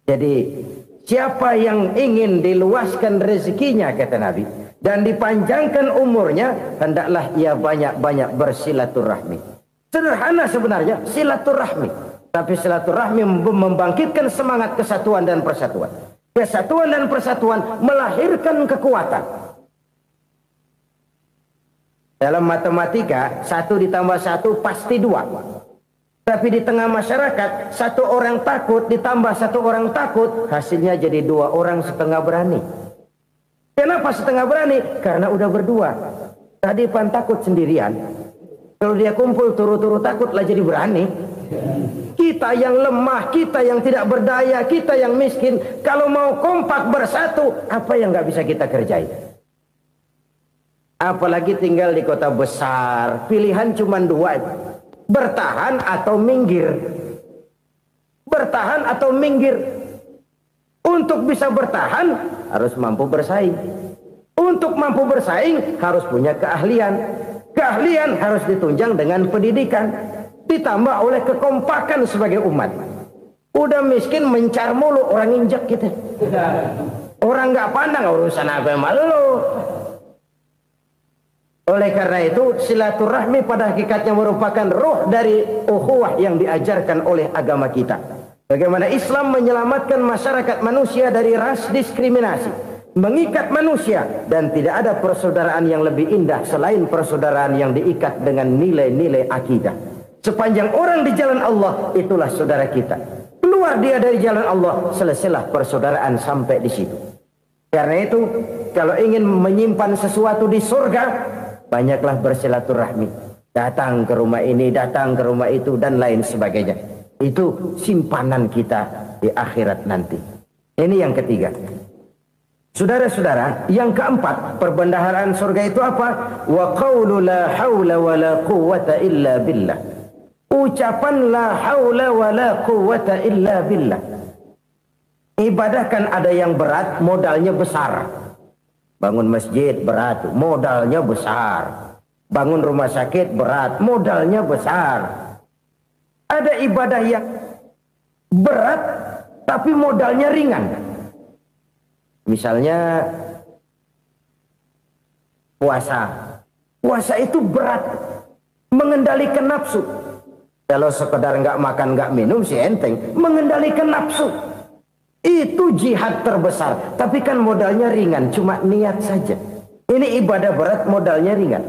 Jadi siapa yang ingin diluaskan rezekinya kata Nabi dan dipanjangkan umurnya, hendaklah ia banyak-banyak bersilaturahmi. Sederhana sebenarnya silaturahmi, tapi silaturahmi membangkitkan semangat kesatuan dan persatuan. Kesatuan dan persatuan melahirkan kekuatan. Dalam matematika 1 ditambah 1 pasti 2. Tapi di tengah masyarakat 1 orang takut ditambah 1 orang takut, hasilnya jadi 2 orang setengah berani. Kenapa setengah berani? Karena udah berdua. Tadi pan takut sendirian. Kalau dia kumpul turu-turu takutlah jadi berani. Kita yang lemah, kita yang tidak berdaya, kita yang miskin, kalau mau kompak bersatu, apa yang nggak bisa kita kerjain? Apalagi tinggal di kota besar, pilihan cuma 2. Bertahan atau minggir. Bertahan atau minggir. Untuk bisa bertahan harus mampu bersaing. Untuk mampu bersaing harus punya keahlian. Keahlian harus ditunjang dengan pendidikan, ditambah oleh kekompakan sebagai umat. Udah miskin mencar mulu, orang injak kita. Orang nggak pandang urusan apa malu. Oleh karena itu silaturahmi pada hakikatnya merupakan roh dari ukhuwah yang diajarkan oleh agama kita. Bagaimana Islam menyelamatkan masyarakat manusia dari ras diskriminasi, mengikat manusia, dan tidak ada persaudaraan yang lebih indah selain persaudaraan yang diikat dengan nilai-nilai akidah. Sepanjang orang di jalan Allah, itulah saudara kita. Keluar dia dari jalan Allah, selesailah persaudaraan sampai di situ. Karena itu, kalau ingin menyimpan sesuatu di surga, banyaklah bersilaturahmi. Datang ke rumah ini, datang ke rumah itu, dan lain sebagainya. Itu simpanan kita di akhirat nanti. Ini yang ketiga. Saudara-saudara, yang keempat, perbendaharaan surga itu apa? Wa qawlu la hawla wa la quwwata illa billah. Ucapan la hawla wa la quwwata illa billah. Ibadah kan ada yang berat, modalnya besar. Bangun masjid berat, modalnya besar. Bangun rumah sakit berat, modalnya besar. Ada ibadah yang berat tapi modalnya ringan. Misalnya puasa. Puasa itu berat, mengendalikan nafsu. Kalau sekedar nggak makan nggak minum sih enteng. Mengendalikan nafsu itu jihad terbesar. Tapi kan modalnya ringan, cuma niat saja. Ini ibadah berat, modalnya ringan.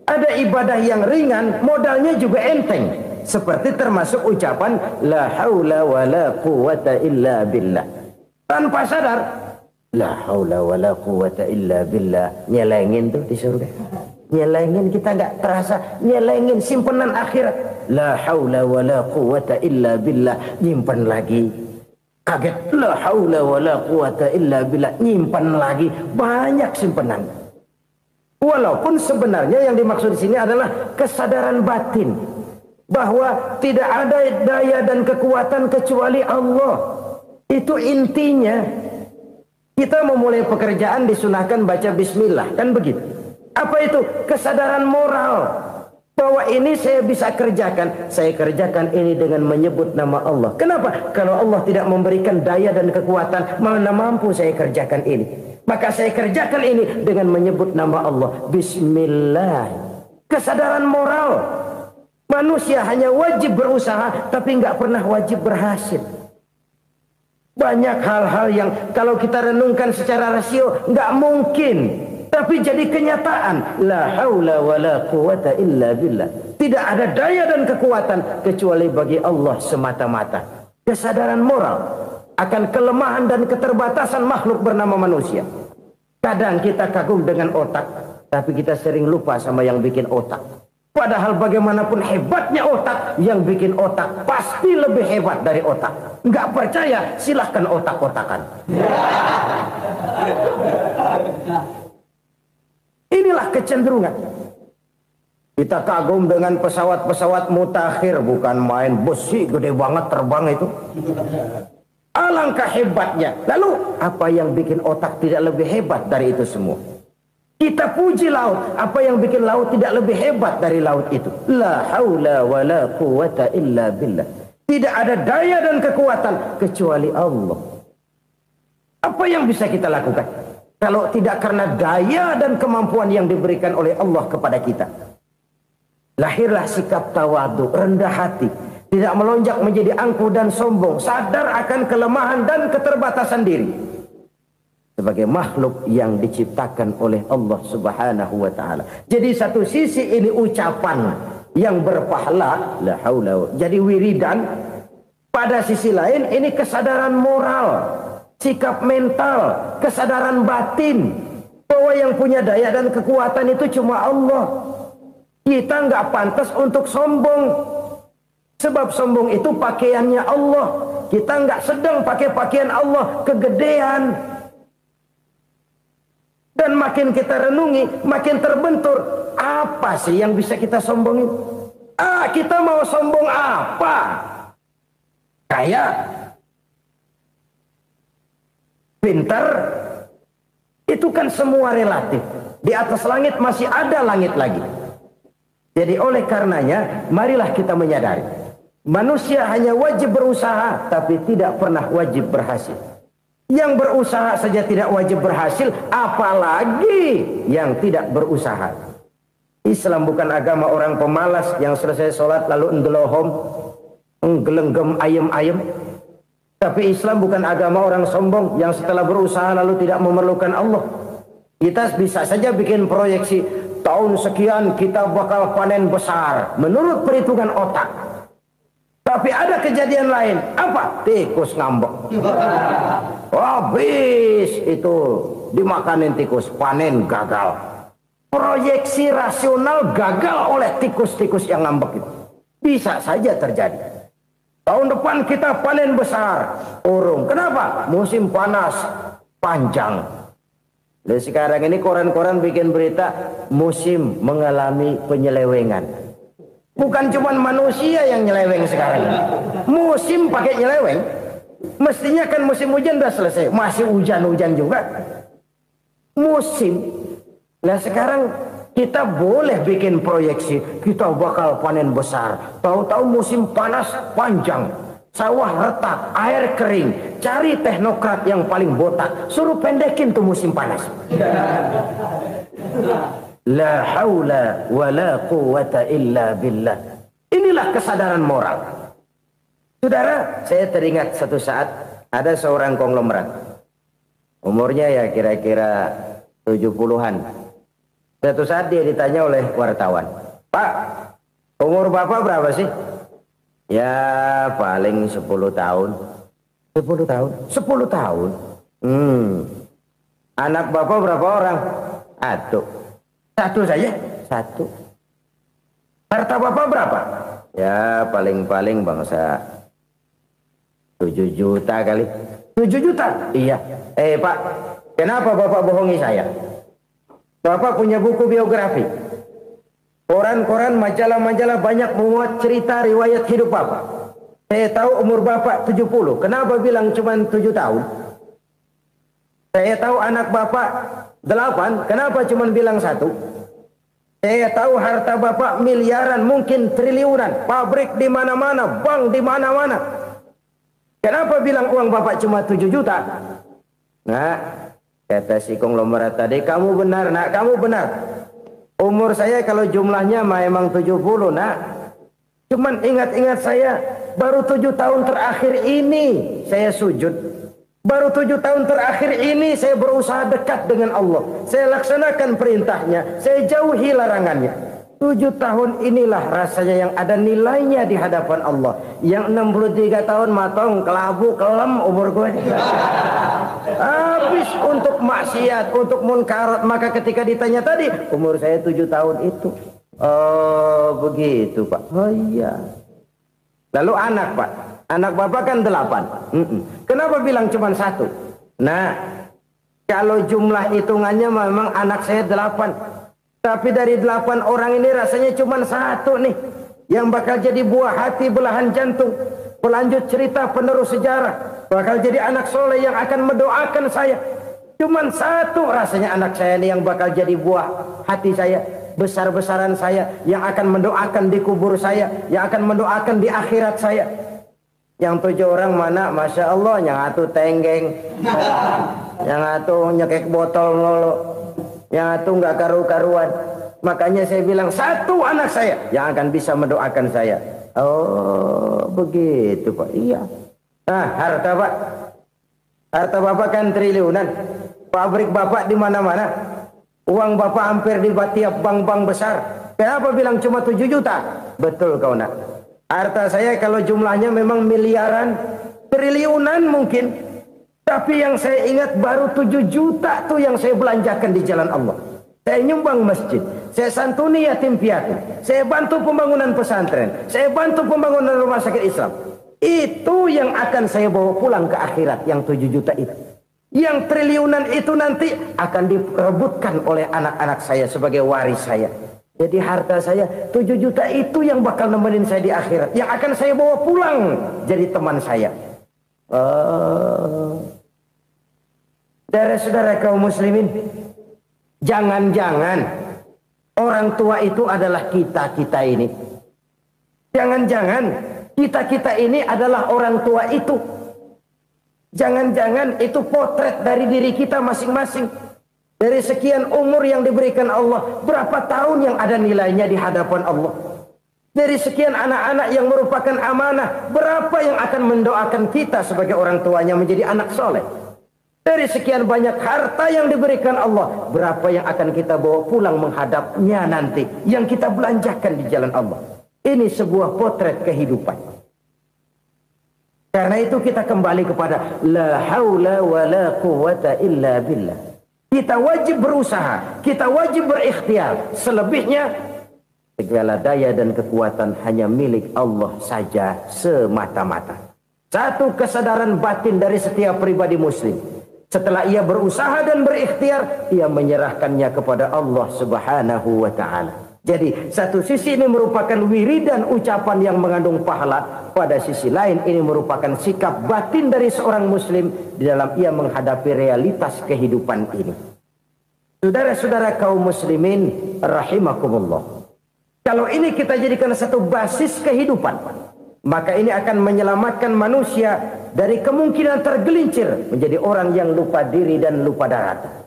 Ada ibadah yang ringan, modalnya juga enteng. Seperti termasuk ucapan la haula wa la quwwata illa billah. Tanpa sadar, la haula wa la quwwata illa billah. Nyelengin tuh di surga. Nyelengin, kita nggak terasa. Nyelengin simpenan akhirat. La haula wa la quwwata illa billah. Nyimpan lagi. Kaget, la haula wa la quwwata illa billah. Nyimpan lagi. Banyak simpenan. Walaupun sebenarnya yang dimaksud di sini adalah kesadaran batin. Bahwa tidak ada daya dan kekuatan kecuali Allah. Itu intinya. Kita memulai pekerjaan disunahkan baca bismillah, kan begitu. Apa itu? Kesadaran moral. Bahwa ini saya bisa kerjakan. Saya kerjakan ini dengan menyebut nama Allah. Kenapa? Kalau Allah tidak memberikan daya dan kekuatan, mana mampu saya kerjakan ini. Maka saya kerjakan ini dengan menyebut nama Allah. Bismillah. Kesadaran moral. Manusia hanya wajib berusaha, tapi nggak pernah wajib berhasil. Banyak hal-hal yang kalau kita renungkan secara rasio nggak mungkin. Tapi jadi kenyataan. La haula wa la quwata illa billah. Tidak ada daya dan kekuatan kecuali bagi Allah semata-mata. Kesadaran moral akan kelemahan dan keterbatasan makhluk bernama manusia. Kadang kita kagum dengan otak, tapi kita sering lupa sama yang bikin otak. Padahal bagaimanapun hebatnya otak, yang bikin otak pasti lebih hebat dari otak. Nggak percaya? Silahkan otak-otakan. Inilah kecenderungan. Kita kagum dengan pesawat-pesawat mutakhir, bukan main besi gede banget terbang itu. Alangkah hebatnya. Lalu apa yang bikin otak tidak lebih hebat dari itu semua? Kita puji laut. Apa yang bikin laut tidak lebih hebat dari laut itu? La haula wa la quwata illa billah. Tidak ada daya dan kekuatan kecuali Allah. Apa yang bisa kita lakukan kalau tidak karena daya dan kemampuan yang diberikan oleh Allah kepada kita? Lahirlah sikap tawadu, rendah hati, tidak melonjak menjadi angkuh dan sombong, sadar akan kelemahan dan keterbatasan diri sebagai makhluk yang diciptakan oleh Allah Subhanahu wa taala. Jadi satu sisi ini ucapan yang berpahala, la haula, jadi wiridan. Pada sisi lain ini kesadaran moral, sikap mental, kesadaran batin bahwa yang punya daya dan kekuatan itu cuma Allah. Kita nggak pantas untuk sombong, sebab sombong itu pakaiannya Allah. Kita nggak sedang pakai pakaian Allah, kegedean. Dan makin kita renungi, makin terbentur. Apa sih yang bisa kita sombongin? Kita mau sombong apa? Kaya, pintar, itu kan semua relatif. Di atas langit masih ada langit lagi. Jadi oleh karenanya, marilah kita menyadari, manusia hanya wajib berusaha, tapi tidak pernah wajib berhasil. Yang berusaha saja tidak wajib berhasil, apalagi yang tidak berusaha. Islam bukan agama orang pemalas yang selesai sholat lalu endelohom, nggelenggem ayem-ayem. Tapi Islam bukan agama orang sombong yang setelah berusaha lalu tidak memerlukan Allah. Kita bisa saja bikin proyeksi, tahun sekian kita bakal panen besar menurut perhitungan otak. Tapi ada kejadian lain. Apa? Tikus ngambek. Habis itu dimakanin tikus, panen gagal. Proyeksi rasional gagal oleh tikus-tikus yang ngambek itu. Bisa saja terjadi. Tahun depan kita panen besar, urung. Kenapa? Musim panas panjang. Dan sekarang ini koran-koran bikin berita musim mengalami penyelewengan. Bukan cuma manusia yang nyeleweng sekarang. Musim pakai nyeleweng. Mestinya kan musim hujan udah selesai, masih hujan-hujan juga. Musim. Nah sekarang kita boleh bikin proyeksi, kita bakal panen besar. Tahu-tahu musim panas panjang, sawah retak, air kering. Cari teknokrat yang paling botak, suruh pendekin tuh musim panas. La haula wa la quwata illa billah. Inilah kesadaran moral. Saudara, saya teringat satu saat ada seorang konglomerat. Umurnya ya kira-kira 70-an. Suatu saat dia ditanya oleh wartawan, "Pak, umur Bapak berapa sih?" "Ya paling 10 tahun." 10 tahun? 10 tahun? Anak Bapak berapa orang? Satu saja? Satu. Harta Bapak berapa? Ya paling-paling bangsa 7 juta kali. 7 juta? Iya. Pak, kenapa Bapak bohongi saya? Bapak punya buku biografi. Koran-koran, majalah-majalah banyak memuat cerita riwayat hidup Bapak. Saya tahu umur Bapak 70. Kenapa bilang cuma 7 tahun? Saya tahu anak Bapak 8. Kenapa cuma bilang 1? Saya tahu harta bapak miliaran, mungkin triliunan, pabrik di mana-mana, bank di mana-mana. Kenapa bilang uang bapak cuma 7 juta? Nah, kata si konglomerat tadi, kamu benar nak, kamu benar. Umur saya kalau jumlahnya memang 70 nak. Cuman ingat-ingat saya, baru 7 tahun terakhir ini saya sujud. Baru 7 tahun terakhir ini saya berusaha dekat dengan Allah. Saya laksanakan perintahnya, saya jauhi larangannya. 7 tahun inilah rasanya yang ada nilainya di hadapan Allah. Yang 63 tahun matong, kelabu, kelem umur gue. Habis untuk maksiat, untuk munkarat. Maka ketika ditanya tadi, umur saya 7 tahun itu. Oh begitu Pak. Oh iya. Lalu anak Pak. Anak bapak kan 8. Kenapa bilang cuma 1? Nah, kalau jumlah hitungannya memang anak saya 8. Tapi dari 8 orang ini rasanya cuma 1 nih. Yang bakal jadi buah hati, belahan jantung. Pelanjut cerita, penerus sejarah. Bakal jadi anak soleh yang akan mendoakan saya. Cuma 1 rasanya anak saya ini yang bakal jadi buah hati saya. Besar-besaran saya. Yang akan mendoakan di kubur saya. Yang akan mendoakan di akhirat saya. Yang 7 orang mana, Masya Allah, yang atu tenggeng, yang atu nyekek botol ngolo, yang atu nggak karu-karuan. Makanya saya bilang 1 anak saya yang akan bisa mendoakan saya. Oh begitu Pak. Iya. Nah harta Pak, harta bapak kan triliunan, pabrik bapak di mana-mana, uang bapak hampir di tiap bank-bank besar. Kenapa bilang cuma 7 juta? Betul kau nak. Harta saya kalau jumlahnya memang miliaran, triliunan mungkin. Tapi yang saya ingat baru 7 juta tuh yang saya belanjakan di jalan Allah. Saya nyumbang masjid, saya santuni yatim piatu, saya bantu pembangunan pesantren, saya bantu pembangunan rumah sakit Islam. Itu yang akan saya bawa pulang ke akhirat, yang 7 juta itu. Yang triliunan itu nanti akan diperebutkan oleh anak-anak saya sebagai waris saya. Jadi harta saya 7 juta itu yang bakal nemenin saya di akhirat. Yang akan saya bawa pulang jadi teman saya. Saudara-saudara kaum muslimin, jangan-jangan orang tua itu adalah kita-kita ini. Jangan-jangan kita-kita ini adalah orang tua itu. Jangan-jangan itu potret dari diri kita masing-masing. Dari sekian umur yang diberikan Allah, berapa tahun yang ada nilainya di hadapan Allah? Dari sekian anak-anak yang merupakan amanah, berapa yang akan mendoakan kita sebagai orang tuanya menjadi anak soleh? Dari sekian banyak harta yang diberikan Allah, berapa yang akan kita bawa pulang menghadapnya nanti, yang kita belanjakan di jalan Allah? Ini sebuah potret kehidupan. Karena itu kita kembali kepada la haula wa la quwwata illa billah. Kita wajib berusaha, kita wajib berikhtiar. Selebihnya, segala daya dan kekuatan hanya milik Allah saja semata-mata. Satu kesadaran batin dari setiap pribadi muslim. Setelah ia berusaha dan berikhtiar, ia menyerahkannya kepada Allah Subhanahu wa ta'ala. Jadi, satu sisi ini merupakan wiridan ucapan yang mengandung pahala. Pada sisi lain, ini merupakan sikap batin dari seorang muslim di dalam ia menghadapi realitas kehidupan ini. Saudara-saudara kaum muslimin, rahimakumullah. Kalau ini kita jadikan satu basis kehidupan, maka ini akan menyelamatkan manusia dari kemungkinan tergelincir menjadi orang yang lupa diri dan lupa darat.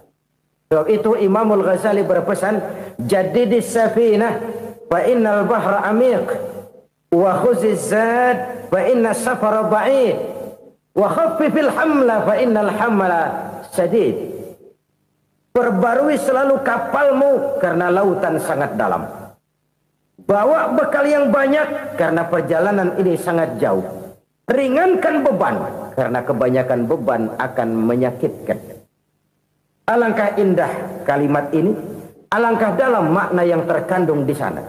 Sebab itu Imamul Ghazali berpesan, jadidis safinah fa innal bahra amiq wa khuziz zad fa inna safara ba'id wa khaffifil hamla fa innal hamla sadid. Perbarui selalu kapalmu karena lautan sangat dalam. Bawa bekal yang banyak karena perjalanan ini sangat jauh. Ringankan beban karena kebanyakan beban akan menyakitkan. Alangkah indah kalimat ini, alangkah dalam makna yang terkandung di sana.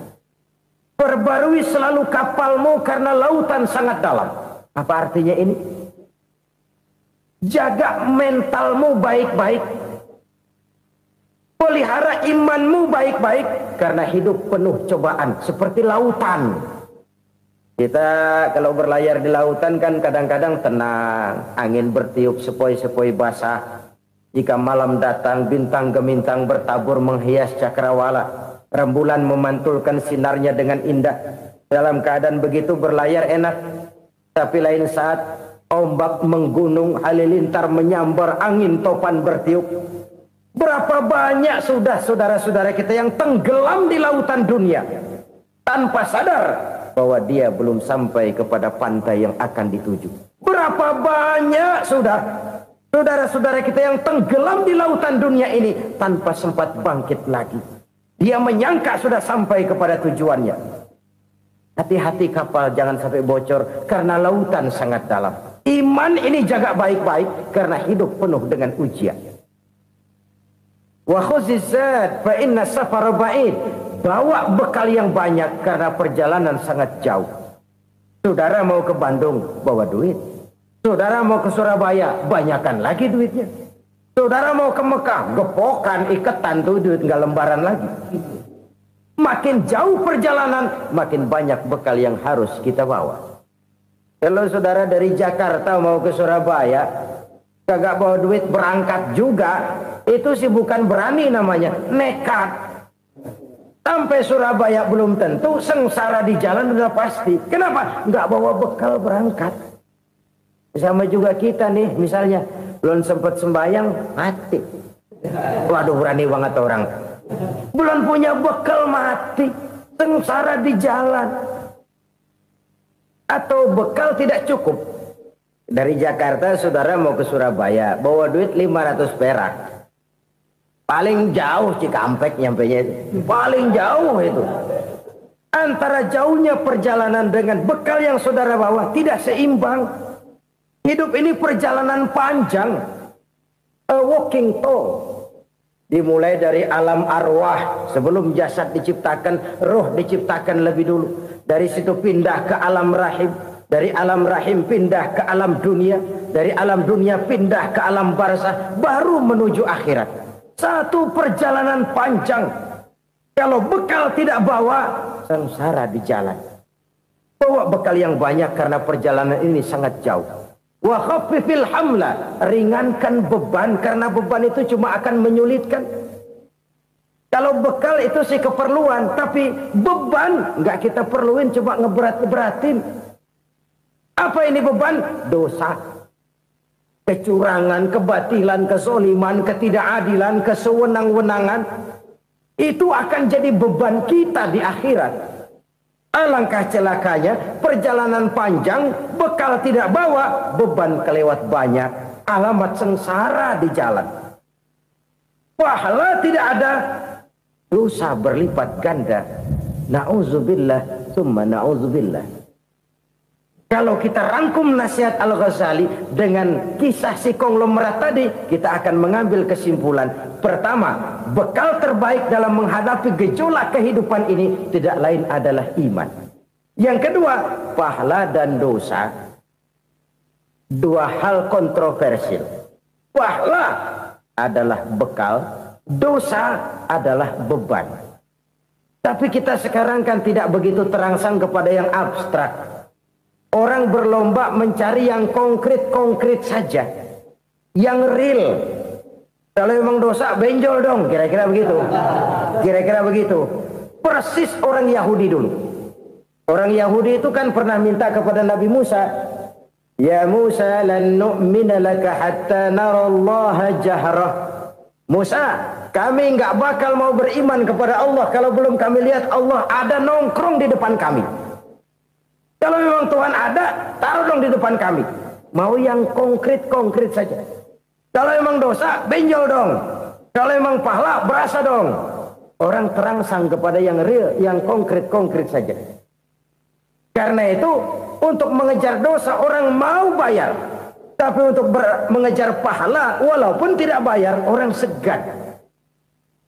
Perbarui selalu kapalmu karena lautan sangat dalam. Apa artinya ini? Jaga mentalmu baik-baik. Pelihara imanmu baik-baik karena hidup penuh cobaan seperti lautan. Kita kalau berlayar di lautan kan kadang-kadang tenang, angin bertiup sepoi-sepoi basah. Jika malam datang bintang gemintang bertabur menghias cakrawala. rembulan memantulkan sinarnya dengan indah. Dalam keadaan begitu berlayar enak. Tapi lain saat ombak menggunung, halilintar menyambar, angin topan bertiup. Berapa banyak sudah saudara-saudara kita yang tenggelam di lautan dunia tanpa sadar bahwa dia belum sampai kepada pantai yang akan dituju. Berapa banyak sudah saudara-saudara kita yang tenggelam di lautan dunia ini tanpa sempat bangkit lagi. Dia menyangka sudah sampai kepada tujuannya. Hati-hati kapal jangan sampai bocor karena lautan sangat dalam. Iman ini jaga baik-baik karena hidup penuh dengan ujian. Wa khuzizat fa inna safara ba'id. Bawa bekal yang banyak karena perjalanan sangat jauh. Saudara mau ke Bandung, bawa duit. Saudara mau ke Surabaya, banyakan lagi duitnya. Saudara mau ke Mekah, gepokan, iketan tuh duit nggak lembaran lagi. Makin jauh perjalanan, makin banyak bekal yang harus kita bawa. Kalau saudara dari Jakarta mau ke Surabaya, kagak bawa duit berangkat juga, itu sih bukan berani namanya, nekat. Sampai Surabaya belum tentu, sengsara di jalan udah pasti. Kenapa? Nggak bawa bekal berangkat. Sama juga kita nih, misalnya belum sempat sembahyang, mati. Waduh, berani banget orang. Belum punya bekal, mati. Sengsara di jalan. Atau bekal tidak cukup. Dari Jakarta saudara mau ke Surabaya, bawa duit 500 perak. Paling jauh Cikampek nyampenya itu. Paling jauh itu. Antara jauhnya perjalanan dengan bekal yang saudara bawa tidak seimbang. Hidup ini perjalanan panjang. A walking tour. Dimulai dari alam arwah. Sebelum jasad diciptakan, roh diciptakan lebih dulu. Dari situ pindah ke alam rahim. Dari alam rahim pindah ke alam dunia. Dari alam dunia pindah ke alam barzah. Baru menuju akhirat. Satu perjalanan panjang. Kalau bekal tidak bawa, sengsara di jalan. Bawa bekal yang banyak karena perjalanan ini sangat jauh. Wa khaffifil hamla, ringankan beban karena beban itu cuma akan menyulitkan. Kalau bekal itu sih keperluan, tapi beban nggak kita perluin, cuma ngeberat-beratin. Apa ini beban? Dosa. Kecurangan, kebatilan, kezoliman, ketidakadilan, kesewenang-wenangan. Itu akan jadi beban kita di akhirat. Alangkah celakanya, perjalanan panjang, bekal tidak bawa, beban kelewat banyak. Alamat sengsara di jalan. Pahala tidak ada, dosa berlipat ganda. Na'udzubillah, summa na'udzubillah. Kalau kita rangkum nasihat Al-Ghazali dengan kisah si konglomerat tadi, kita akan mengambil kesimpulan. Pertama, bekal terbaik dalam menghadapi gejolak kehidupan ini tidak lain adalah iman. Yang kedua, pahala dan dosa. Dua hal kontroversial. Pahala adalah bekal, dosa adalah beban. Tapi kita sekarang kan tidak begitu terangsang kepada yang abstrak. Orang berlomba mencari yang konkret-konkret saja. Yang real. Kalau memang dosa, benjol dong. Kira-kira begitu. Kira-kira begitu. Persis orang Yahudi dulu. Orang Yahudi itu kan pernah minta kepada Nabi Musa. Ya Musa lan nu'mina laka hatta narallaha jahrah. Musa, kami nggak bakal mau beriman kepada Allah kalau belum kami lihat Allah ada nongkrong di depan kami. Kalau memang Tuhan ada, taruh dong di depan kami. Mau yang konkret-konkret saja. Kalau memang dosa, benjol dong. Kalau memang pahala, berasa dong. Orang terangsang kepada yang real, yang konkret-konkret saja. Karena itu, untuk mengejar dosa, orang mau bayar. Tapi untuk mengejar pahala, walaupun tidak bayar, orang segan.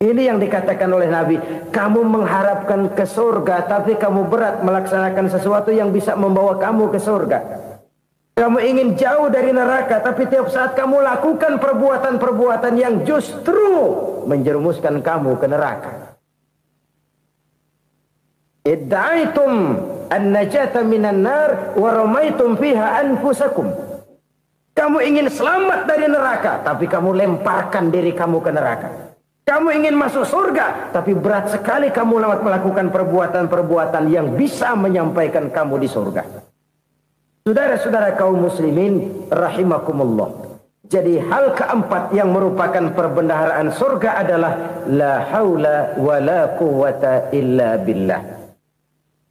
Ini yang dikatakan oleh Nabi, kamu mengharapkan ke surga, tapi kamu berat melaksanakan sesuatu yang bisa membawa kamu ke surga. Kamu ingin jauh dari neraka, tapi tiap saat kamu lakukan perbuatan-perbuatan yang justru menjerumuskan kamu ke neraka. Idda'aitum an-najata minan nar wa ramaitum fiha anfusakum. Kamu ingin selamat dari neraka, tapi kamu lemparkan diri kamu ke neraka. Kamu ingin masuk surga, tapi berat sekali kamu melakukan perbuatan-perbuatan yang bisa menyampaikan kamu di surga. Saudara-saudara kaum muslimin rahimakumullah. Jadi hal keempat yang merupakan perbendaharaan surga adalah la haula wa la quwwata illa billah.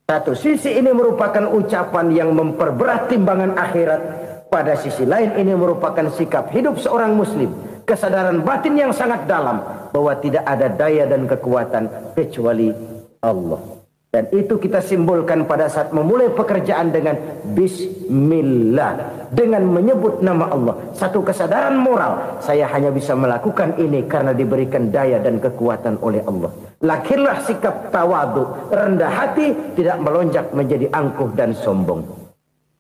Satu sisi ini merupakan ucapan yang memperberat timbangan akhirat. Pada sisi lain ini merupakan sikap hidup seorang muslim. Kesadaran batin yang sangat dalam bahwa tidak ada daya dan kekuatan kecuali Allah. Dan itu kita simbolkan pada saat memulai pekerjaan dengan Bismillah, dengan menyebut nama Allah. Satu kesadaran moral, saya hanya bisa melakukan ini karena diberikan daya dan kekuatan oleh Allah. Lahirlah sikap tawadu, rendah hati, tidak melonjak menjadi angkuh dan sombong.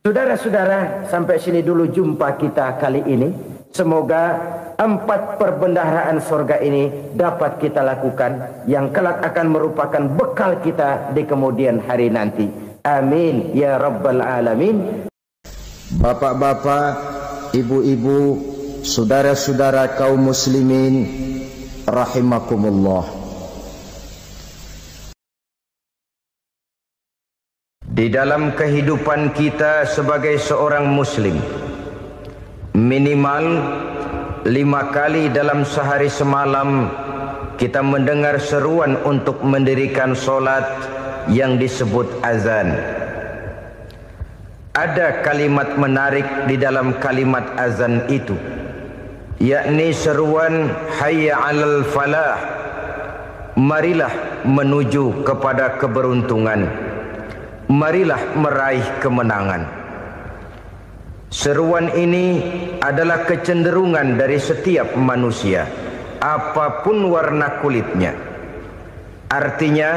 Saudara-saudara, sampai sini dulu jumpa kita kali ini. Semoga 4 perbendaharaan surga ini dapat kita lakukan, yang kelak akan merupakan bekal kita di kemudian hari nanti. Amin ya rabbal alamin. Bapak-bapak, ibu-ibu, saudara-saudara kaum muslimin rahimakumullah. Di dalam kehidupan kita sebagai seorang muslim, minimal 5 kali dalam sehari semalam kita mendengar seruan untuk mendirikan solat yang disebut azan. Ada kalimat menarik di dalam kalimat azan itu, yakni seruan hayya 'alal falah, marilah menuju kepada keberuntungan, marilah meraih kemenangan. Seruan ini adalah kecenderungan dari setiap manusia, apapun warna kulitnya. Artinya,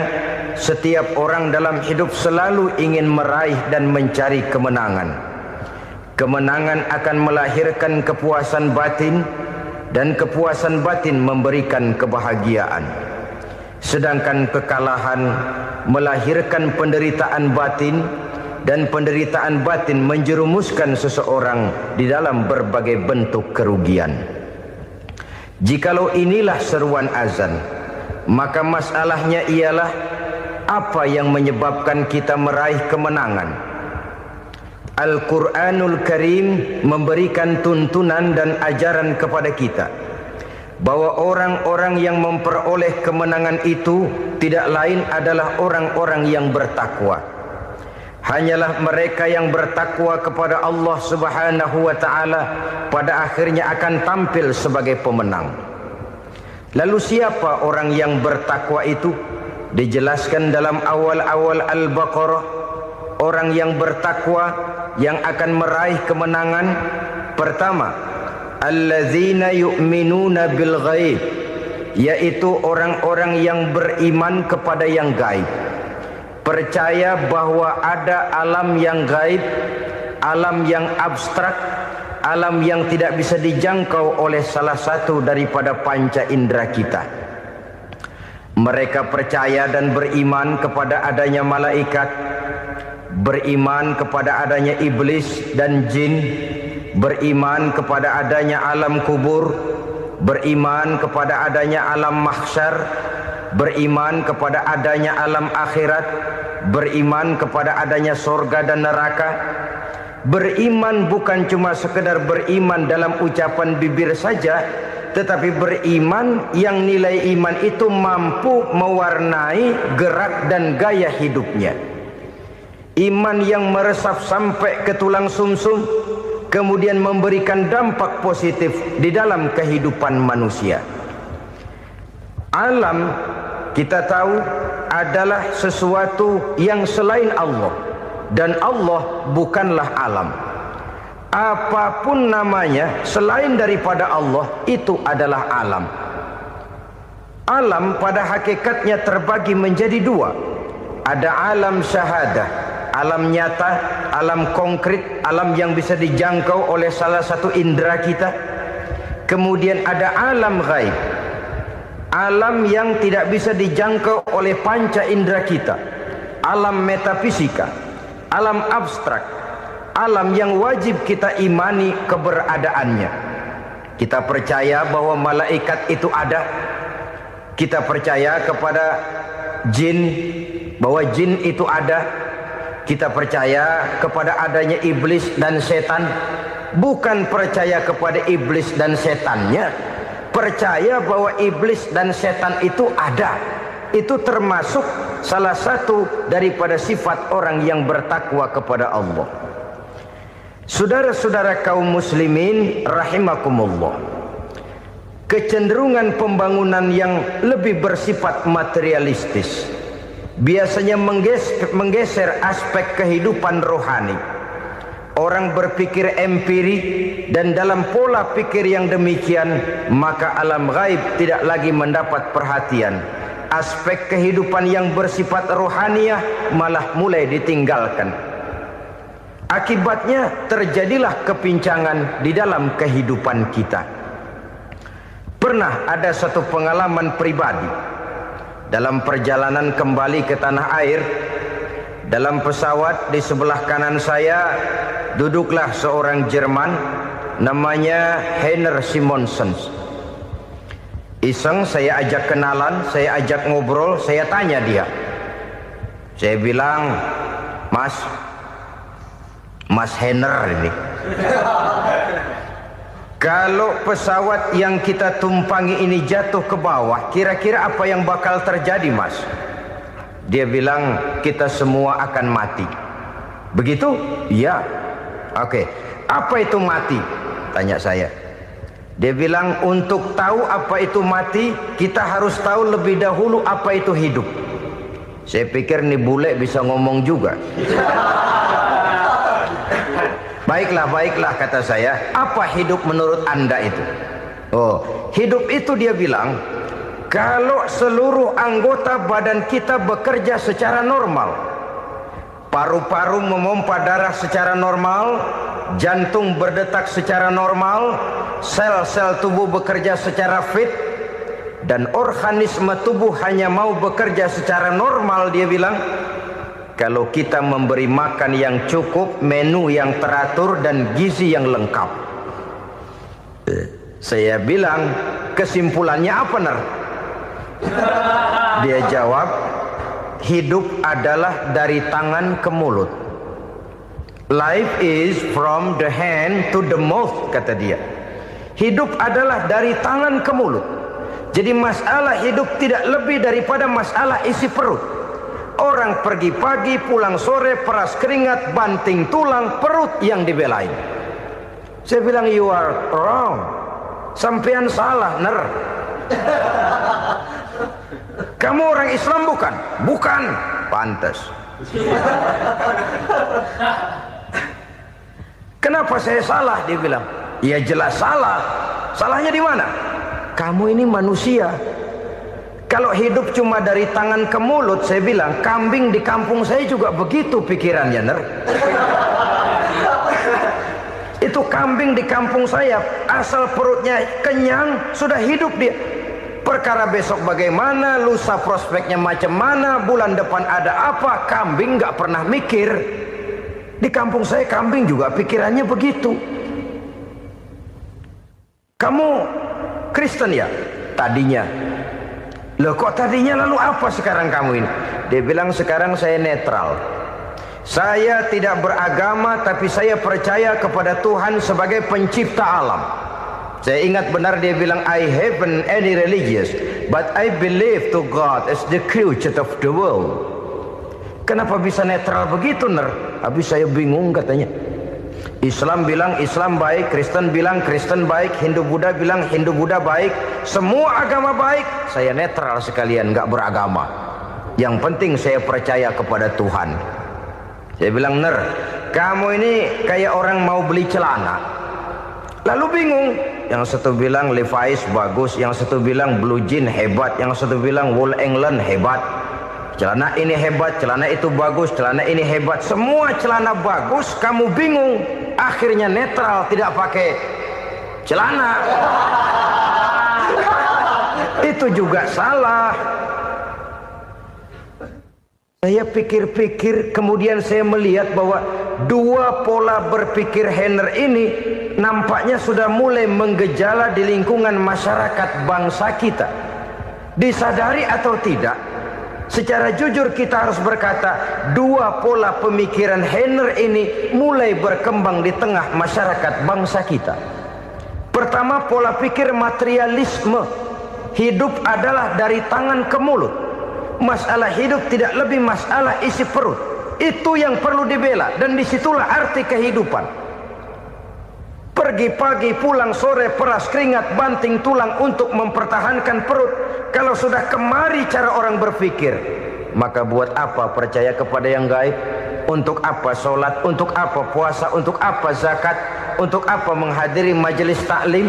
setiap orang dalam hidup selalu ingin meraih dan mencari kemenangan. Kemenangan akan melahirkan kepuasan batin, dan kepuasan batin memberikan kebahagiaan. Sedangkan kekalahan melahirkan penderitaan batin, dan penderitaan batin menjerumuskan seseorang di dalam berbagai bentuk kerugian. Jikalau inilah seruan azan, maka masalahnya ialah apa yang menyebabkan kita meraih kemenangan. Al-Quranul Karim memberikan tuntunan dan ajaran kepada kita bahwa orang-orang yang memperoleh kemenangan itu tidak lain adalah orang-orang yang bertakwa. Hanyalah mereka yang bertakwa kepada Allah Subhanahu wa ta'ala pada akhirnya akan tampil sebagai pemenang. Lalu siapa orang yang bertakwa itu? Dijelaskan dalam awal-awal Al-Baqarah, orang yang bertakwa yang akan meraih kemenangan. Pertama, allazina yu'minuna bil ghaib, yaitu orang-orang yang beriman kepada yang gaib. Percaya bahwa ada alam yang gaib, alam yang abstrak, alam yang tidak bisa dijangkau oleh salah satu daripada panca indera kita. Mereka percaya dan beriman kepada adanya malaikat, beriman kepada adanya iblis dan jin, beriman kepada adanya alam kubur, beriman kepada adanya alam mahsyar, beriman kepada adanya alam akhirat, beriman kepada adanya surga dan neraka. Beriman bukan cuma sekedar beriman dalam ucapan bibir saja, tetapi beriman yang nilai iman itu mampu mewarnai gerak dan gaya hidupnya. Iman yang meresap sampai ke tulang sumsum, kemudian memberikan dampak positif di dalam kehidupan manusia. Alam, kita tahu, adalah sesuatu yang selain Allah, dan Allah bukanlah alam. Apapun namanya selain daripada Allah, itu adalah alam. Alam pada hakikatnya terbagi menjadi 2. Ada alam syahadah, alam nyata, alam konkret, alam yang bisa dijangkau oleh salah satu indera kita. Kemudian ada alam ghaib, alam yang tidak bisa dijangkau oleh panca indera kita, alam metafisika, alam abstrak, alam yang wajib kita imani keberadaannya. Kita percaya bahwa malaikat itu ada, Kita percaya kepada jin, bahwa jin itu ada. Kita percaya kepada adanya iblis dan setan. Bukan percaya kepada iblis dan setannya, percaya bahwa iblis dan setan itu ada. Itu termasuk salah satu daripada sifat orang yang bertakwa kepada Allah. Saudara-saudara kaum muslimin rahimakumullah, kecenderungan pembangunan yang lebih bersifat materialistis biasanya menggeser aspek kehidupan rohani. Orang berpikir empiri, dan dalam pola pikir yang demikian maka alam gaib tidak lagi mendapat perhatian. Aspek kehidupan yang bersifat rohaniah malah mulai ditinggalkan. Akibatnya terjadilah kepincangan di dalam kehidupan kita. Pernah ada satu pengalaman pribadi dalam perjalanan kembali ke tanah air. Dalam pesawat di sebelah kanan saya duduklah seorang Jerman namanya Heiner Simonsen. Iseng saya ajak kenalan, saya ajak ngobrol, saya tanya dia. Saya bilang, Mas Heiner ini, kalau pesawat yang kita tumpangi ini jatuh ke bawah, kira-kira apa yang bakal terjadi, Mas? Dia bilang, kita semua akan mati. Begitu? Iya. Oke. Apa itu mati? Tanya saya. Dia bilang, untuk tahu apa itu mati, kita harus tahu lebih dahulu apa itu hidup. Saya pikir nih bule bisa ngomong juga. Baiklah kata saya. Apa hidup menurut Anda itu? Oh, hidup itu dia bilang, kalau seluruh anggota badan kita bekerja secara normal, paru-paru memompa darah secara normal, jantung berdetak secara normal, sel-sel tubuh bekerja secara fit, dan organisme tubuh hanya mau bekerja secara normal, dia bilang, kalau kita memberi makan yang cukup, menu yang teratur, dan gizi yang lengkap. Saya bilang, kesimpulannya apa, Ner? Dia jawab, hidup adalah dari tangan ke mulut. Life is from the hand to the mouth, kata dia. Hidup adalah dari tangan ke mulut. Jadi masalah hidup tidak lebih daripada masalah isi perut. Orang pergi pagi, pulang sore, peras keringat, banting tulang, perut yang dibelain. Saya bilang, you are wrong. Sampean salah, Ner. Kamu orang Islam bukan? Bukan. Pantas. Kenapa saya salah? Dia bilang, ya jelas salah. Salahnya di mana? Kamu ini manusia. Kalau hidup cuma dari tangan ke mulut, saya bilang, kambing di kampung saya juga begitu pikirannya, Ner. Itu kambing di kampung saya, asal perutnya kenyang, sudah hidup dia. Perkara besok bagaimana, lusa prospeknya macam mana, bulan depan ada apa, kambing nggak pernah mikir. Di kampung saya kambing juga pikirannya begitu. Kamu Kristen ya? Tadinya. Loh kok tadinya, lalu apa sekarang kamu ini? Dia bilang, sekarang saya netral. Saya tidak beragama, tapi saya percaya kepada Tuhan sebagai pencipta alam. Saya ingat benar dia bilang, I haven't any religious, but I believe to God as the creator of the world. Kenapa bisa netral begitu, Ner? Habis saya bingung katanya. Islam bilang Islam baik, Kristen bilang Kristen baik, Hindu Buddha bilang Hindu Buddha baik, semua agama baik. Saya netral sekalian, nggak beragama. Yang penting saya percaya kepada Tuhan. Saya bilang, Ner, kamu ini kayak orang mau beli celana, lalu bingung. Yang satu bilang Levi's bagus, yang satu bilang Blue Jean hebat, yang satu bilang Wool England hebat. Celana ini hebat, celana itu bagus, celana ini hebat. Semua celana bagus, kamu bingung. Akhirnya netral, tidak pakai celana. Itu juga salah. Saya pikir-pikir, kemudian saya melihat bahwa dua pola berpikir Heiner ini nampaknya sudah mulai menggejala di lingkungan masyarakat bangsa kita. Disadari atau tidak, secara jujur kita harus berkata, dua pola pemikiran Heiner ini mulai berkembang di tengah masyarakat bangsa kita. Pertama, pola pikir materialisme. Hidup adalah dari tangan ke mulut. Masalah hidup tidak lebih masalah isi perut. Itu yang perlu dibela, dan disitulah arti kehidupan. Pergi pagi, pulang sore, peras keringat, banting tulang untuk mempertahankan perut. Kalau sudah kemari cara orang berpikir, maka buat apa percaya kepada yang gaib? Untuk apa sholat? Untuk apa puasa? Untuk apa zakat? Untuk apa menghadiri majelis taklim?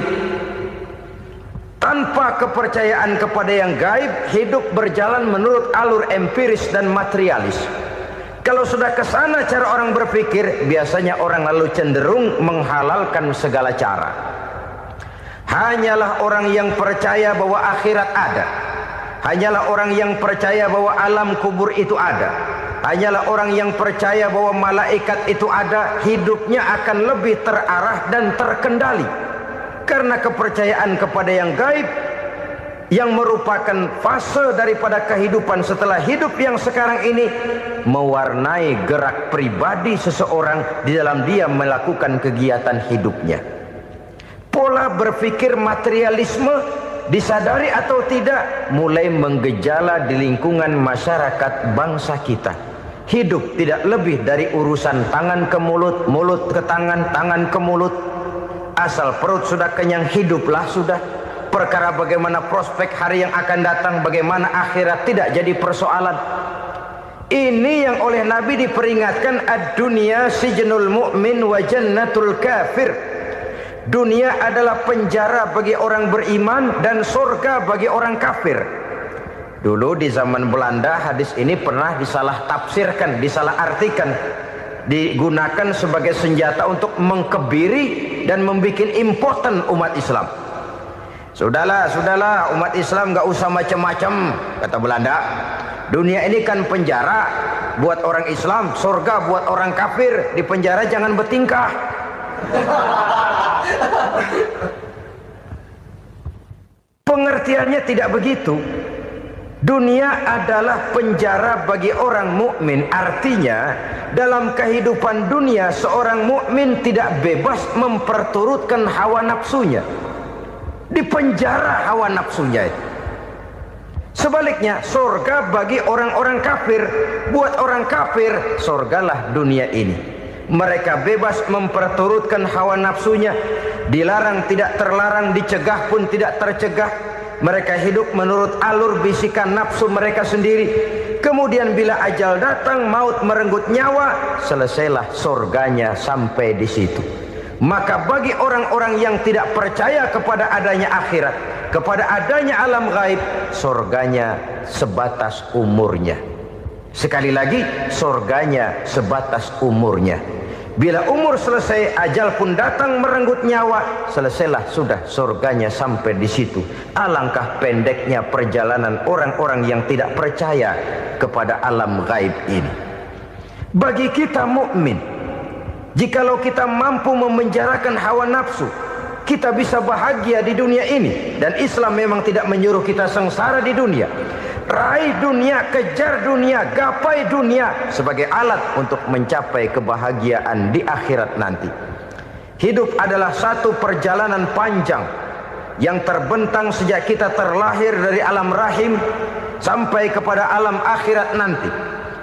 Tanpa kepercayaan kepada yang gaib, hidup berjalan menurut alur empiris dan materialis. Kalau sudah ke sana cara orang berpikir, biasanya orang lalu cenderung menghalalkan segala cara. Hanyalah orang yang percaya bahwa akhirat ada. Hanyalah orang yang percaya bahwa alam kubur itu ada. Hanyalah orang yang percaya bahwa malaikat itu ada, hidupnya akan lebih terarah dan terkendali. Karena kepercayaan kepada yang gaib, yang merupakan fase daripada kehidupan setelah hidup yang sekarang ini, mewarnai gerak pribadi seseorang di dalam dia melakukan kegiatan hidupnya. Pola berpikir materialisme, disadari atau tidak, mulai menggejala di lingkungan masyarakat bangsa kita. Hidup tidak lebih dari urusan tangan ke mulut, mulut ke tangan, tangan ke mulut. Asal perut sudah kenyang, hiduplah sudah. Perkara bagaimana prospek hari yang akan datang, bagaimana akhirat, tidak jadi persoalan. Ini yang oleh Nabi diperingatkan, ad-dunya sijnul mu'min wa jannatul kafir. Dunia adalah penjara bagi orang beriman dan surga bagi orang kafir. Dulu di zaman Belanda hadis ini pernah disalah tafsirkan, disalah artikan, digunakan sebagai senjata untuk mengkebiri dan membuat impoten umat Islam. Sudahlah, umat Islam gak usah macam-macam, kata Belanda. Dunia ini kan penjara buat orang Islam, surga buat orang kafir. Di penjara jangan bertingkah. Pengertiannya tidak begitu. Dunia adalah penjara bagi orang mukmin. Artinya dalam kehidupan dunia seorang mukmin tidak bebas memperturutkan hawa nafsunya. Di penjara hawa nafsunya itu. Sebaliknya, surga bagi orang-orang kafir. Buat orang kafir, surgalah dunia ini. Mereka bebas memperturutkan hawa nafsunya. Dilarang tidak terlarang, dicegah pun tidak tercegah. Mereka hidup menurut alur bisikan nafsu mereka sendiri. Kemudian bila ajal datang, maut merenggut nyawa, selesailah surganya sampai di situ. Maka bagi orang-orang yang tidak percaya kepada adanya akhirat, kepada adanya alam gaib, surganya sebatas umurnya. Sekali lagi, surganya sebatas umurnya. Bila umur selesai, ajal pun datang merenggut nyawa, selesailah sudah surganya sampai di situ. Alangkah pendeknya perjalanan orang-orang yang tidak percaya kepada alam gaib ini. Bagi kita mukmin, jikalau kita mampu memenjarakan hawa nafsu, kita bisa bahagia di dunia ini. Dan Islam memang tidak menyuruh kita sengsara di dunia. Raih dunia, kejar dunia, gapai dunia sebagai alat untuk mencapai kebahagiaan di akhirat nanti. Hidup adalah satu perjalanan panjang yang terbentang sejak kita terlahir dari alam rahim sampai kepada alam akhirat nanti.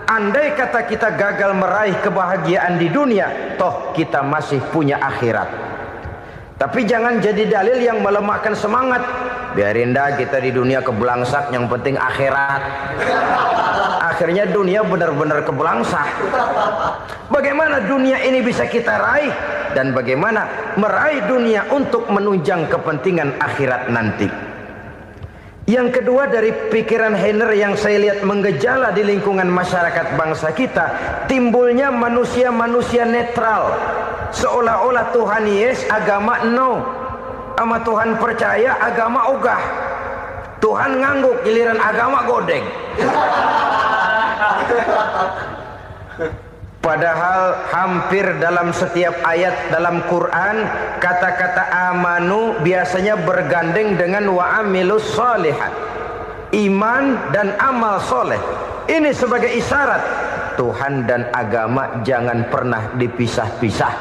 Andai kata kita gagal meraih kebahagiaan di dunia, toh kita masih punya akhirat. Tapi jangan jadi dalil yang melemahkan semangat. Biarin dah kita di dunia kebelangsak, yang penting akhirat. Akhirnya dunia benar-benar kebelangsak. Bagaimana dunia ini bisa kita raih, dan bagaimana meraih dunia untuk menunjang kepentingan akhirat nanti. Yang kedua, dari pikiran Heiner yang saya lihat menggejala di lingkungan masyarakat bangsa kita, timbulnya manusia-manusia netral. Seolah-olah Tuhan yes, agama no. Sama Tuhan percaya, agama ogah. Tuhan ngangguk, giliran agama godeng. Padahal hampir dalam setiap ayat dalam Quran, kata-kata amanu biasanya bergandeng dengan wa amilus shalihat. iman dan amal soleh. Ini sebagai isyarat Tuhan dan agama jangan pernah dipisah-pisah.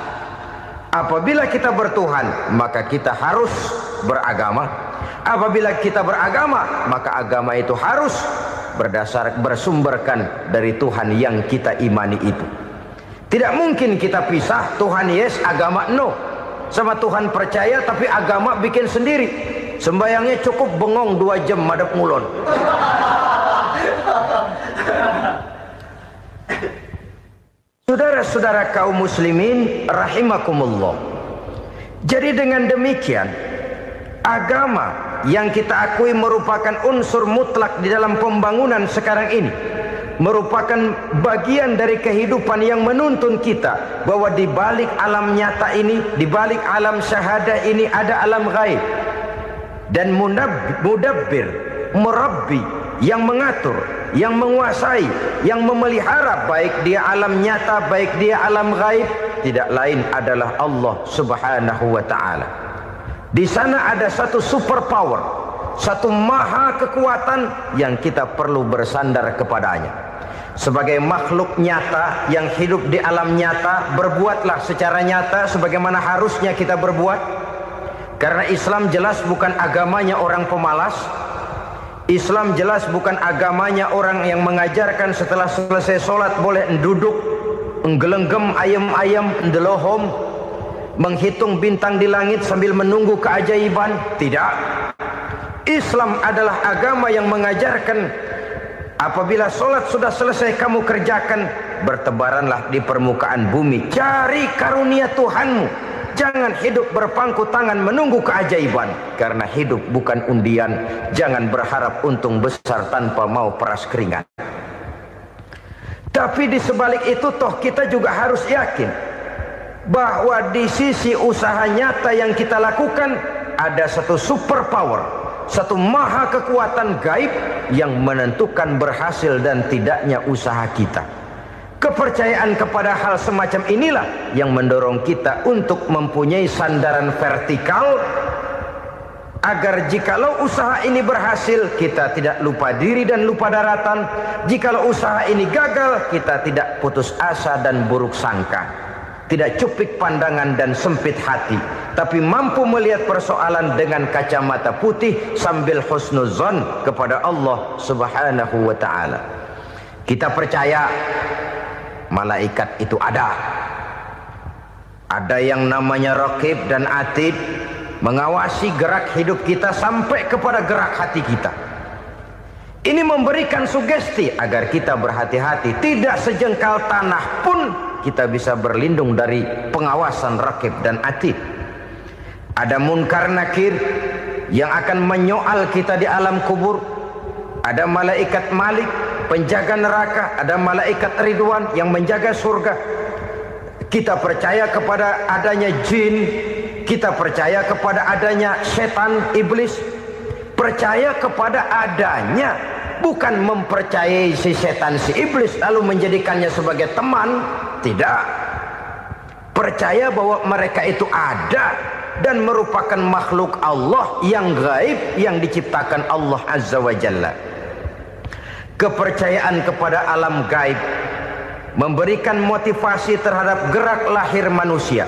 Apabila kita bertuhan, maka kita harus beragama. Apabila kita beragama, maka agama itu harus bersumberkan dari Tuhan yang kita imani itu. Tidak mungkin kita pisah, Tuhan yes, agama no. Sama Tuhan percaya tapi agama bikin sendiri. Sembayangnya cukup bengong 2 jam madep ngulon. Saudara-saudara kaum muslimin rahimakumullah. Jadi dengan demikian, agama yang kita akui merupakan unsur mutlak di dalam pembangunan sekarang ini, merupakan bagian dari kehidupan yang menuntun kita bahwa di balik alam nyata ini, di balik alam syahadah ini ada alam gaib. Dan mudabbir, murabbi, yang mengatur, yang menguasai, yang memelihara baik dia alam nyata, baik dia alam gaib, tidak lain adalah Allah Subhanahu wa ta'ala. Di sana ada satu super power, satu maha kekuatan yang kita perlu bersandar kepadanya. Sebagai makhluk nyata yang hidup di alam nyata, berbuatlah secara nyata sebagaimana harusnya kita berbuat. Karena Islam jelas bukan agamanya orang pemalas. Islam jelas bukan agamanya orang yang mengajarkan setelah selesai sholat boleh duduk, nggelenggem ayam-ayam, ndelohom, menghitung bintang di langit sambil menunggu keajaiban. Tidak. Islam adalah agama yang mengajarkan apabila sholat sudah selesai kamu kerjakan, bertebaranlah di permukaan bumi, cari karunia Tuhanmu. Jangan hidup berpangku tangan menunggu keajaiban. Karena hidup bukan undian. Jangan berharap untung besar tanpa mau peras keringat. Tapi di sebalik itu toh kita juga harus yakin bahwa di sisi usaha nyata yang kita lakukan ada satu super power, satu maha kekuatan gaib yang menentukan berhasil dan tidaknya usaha kita. Kepercayaan kepada hal semacam inilah yang mendorong kita untuk mempunyai sandaran vertikal, agar jikalau usaha ini berhasil kita tidak lupa diri dan lupa daratan. Jikalau usaha ini gagal kita tidak putus asa dan buruk sangka, tidak cupik pandangan dan sempit hati, tapi mampu melihat persoalan dengan kacamata putih sambil husnuzon kepada Allah Subhanahu wa ta'ala. Kita percaya malaikat itu ada. Ada yang namanya raqib dan atid, mengawasi gerak hidup kita sampai kepada gerak hati kita. Ini memberikan sugesti agar kita berhati-hati. Tidak sejengkal tanah pun kita bisa berlindung dari pengawasan raqib dan atid. Ada munkar nakir yang akan menyoal kita di alam kubur. Ada malaikat Malik, penjaga neraka. Ada malaikat Ridwan yang menjaga surga. Kita percaya kepada adanya jin, kita percaya kepada adanya setan, iblis. Percaya kepada adanya, bukan mempercayai si setan, si iblis lalu menjadikannya sebagai teman. Tidak. Percaya bahwa mereka itu ada dan merupakan makhluk Allah yang gaib yang diciptakan Allah Azza wa Jalla. Kepercayaan kepada alam gaib memberikan motivasi terhadap gerak lahir manusia,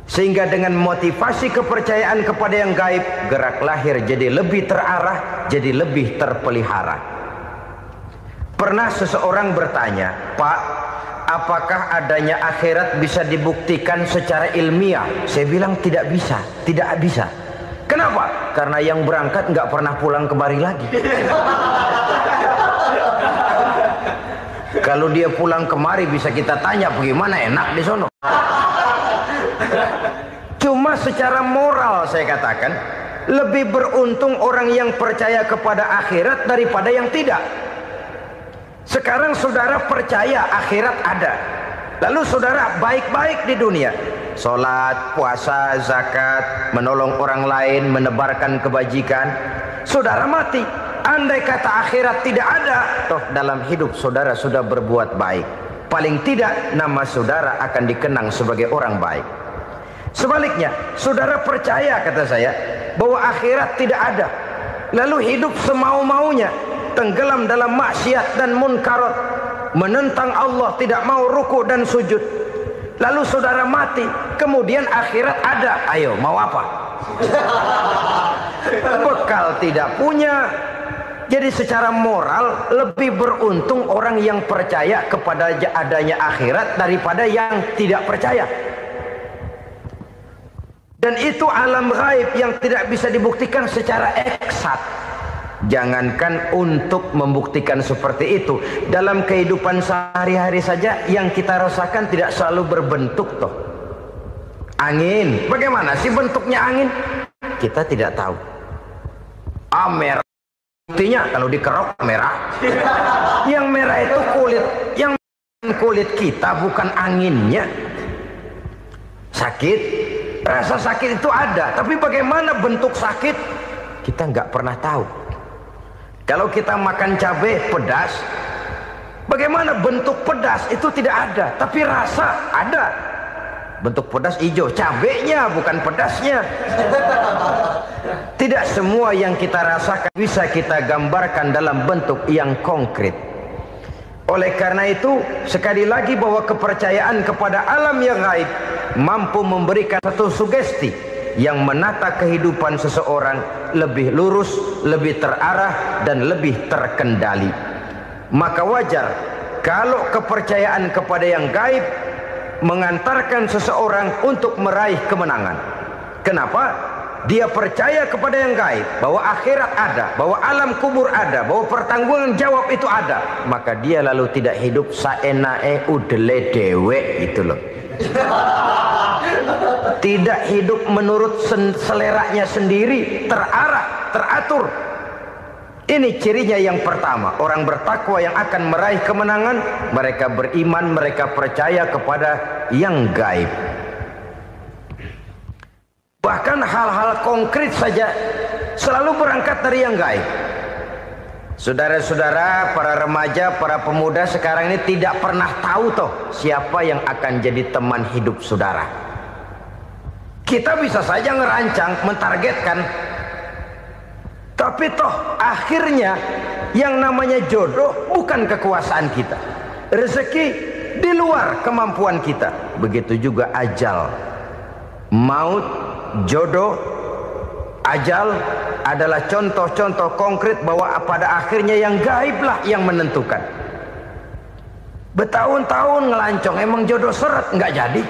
sehingga dengan motivasi kepercayaan kepada yang gaib, gerak lahir jadi lebih terarah, jadi lebih terpelihara. Pernah seseorang bertanya, "Pak, apakah adanya akhirat bisa dibuktikan secara ilmiah?" Saya bilang tidak bisa, tidak bisa. Kenapa? Karena yang berangkat nggak pernah pulang kemari lagi. Kalau dia pulang kemari bisa kita tanya bagaimana enak di sono. Cuma secara moral saya katakan, lebih beruntung orang yang percaya kepada akhirat daripada yang tidak. Sekarang saudara percaya akhirat ada, lalu saudara baik-baik di dunia, sholat, puasa, zakat, menolong orang lain, menebarkan kebajikan. Saudara mati, andai kata akhirat tidak ada, toh dalam hidup saudara sudah berbuat baik. Paling tidak nama saudara akan dikenang sebagai orang baik. Sebaliknya, saudara percaya, kata saya, bahwa akhirat tidak ada, lalu hidup semau-maunya, tenggelam dalam maksiat dan munkarat, menentang Allah, tidak mau ruku dan sujud. Lalu saudara mati, kemudian akhirat ada, ayo mau apa? Bekal tidak punya. Jadi secara moral lebih beruntung orang yang percaya kepada adanya akhirat daripada yang tidak percaya. Dan itu alam gaib yang tidak bisa dibuktikan secara eksat. Jangankan untuk membuktikan seperti itu, dalam kehidupan sehari-hari saja yang kita rasakan tidak selalu berbentuk toh. Angin, bagaimana sih bentuknya angin? Kita tidak tahu. Merah, buktinya kalau dikerok merah. Yang merah itu kulit, yang kulit kita bukan anginnya. Sakit, rasa sakit itu ada, tapi bagaimana bentuk sakit kita nggak pernah tahu. Kalau kita makan cabai pedas, bagaimana bentuk pedas itu tidak ada, tapi rasa ada. Bentuk pedas hijau, cabainya bukan pedasnya. Tidak semua yang kita rasakan bisa kita gambarkan dalam bentuk yang konkret. Oleh karena itu, sekali lagi bahwa kepercayaan kepada alam yang gaib mampu memberikan satu sugesti yang menata kehidupan seseorang lebih lurus, lebih terarah, dan lebih terkendali. Maka wajar kalau kepercayaan kepada yang gaib mengantarkan seseorang untuk meraih kemenangan. Kenapa? Dia percaya kepada yang gaib, bahwa akhirat ada, bahwa alam kubur ada, bahwa pertanggungan jawab itu ada. Maka dia lalu tidak hidup saenae udele dewe, itu loh. Tidak hidup menurut seleranya sendiri, terarah, teratur. Ini cirinya yang pertama. Orang bertakwa yang akan meraih kemenangan, mereka beriman, mereka percaya kepada yang gaib. Bahkan hal-hal konkret saja selalu berangkat dari yang gaib. Saudara-saudara, para remaja, para pemuda sekarang ini tidak pernah tahu toh siapa yang akan jadi teman hidup saudara. Kita bisa saja ngerancang, mentargetkan, tapi toh akhirnya yang namanya jodoh bukan kekuasaan kita. Rezeki di luar kemampuan kita. Begitu juga ajal. Maut, jodoh, ajal adalah contoh-contoh konkret bahwa pada akhirnya yang gaiblah yang menentukan. Bertahun-tahun ngelancong, emang jodoh seret nggak jadi.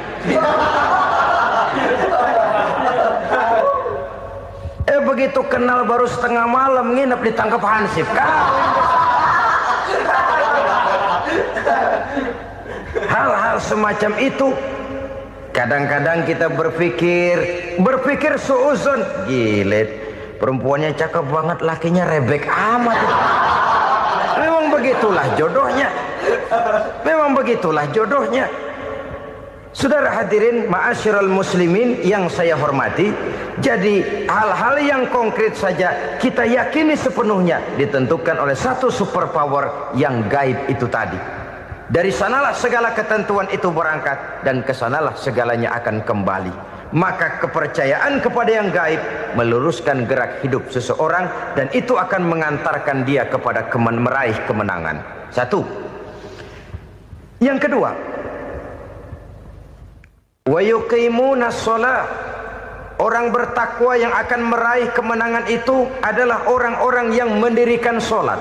Begitu kenal baru setengah malam nginep ditangkap hansip kan. Hal-hal semacam itu kadang-kadang kita berpikir suuzon, gilet, perempuannya cakep banget, lakinya rebek amat. Memang begitulah jodohnya. Memang begitulah jodohnya. Saudara hadirin ma'asyiral muslimin yang saya hormati, jadi hal-hal yang konkret saja kita yakini sepenuhnya ditentukan oleh satu superpower yang gaib itu tadi. Dari sanalah segala ketentuan itu berangkat dan kesanalah segalanya akan kembali. Maka kepercayaan kepada yang gaib meluruskan gerak hidup seseorang dan itu akan mengantarkan dia kepada meraih kemenangan. Satu. Yang kedua, wa yuqimuna shalah. Orang bertakwa yang akan meraih kemenangan itu adalah orang-orang yang mendirikan sholat.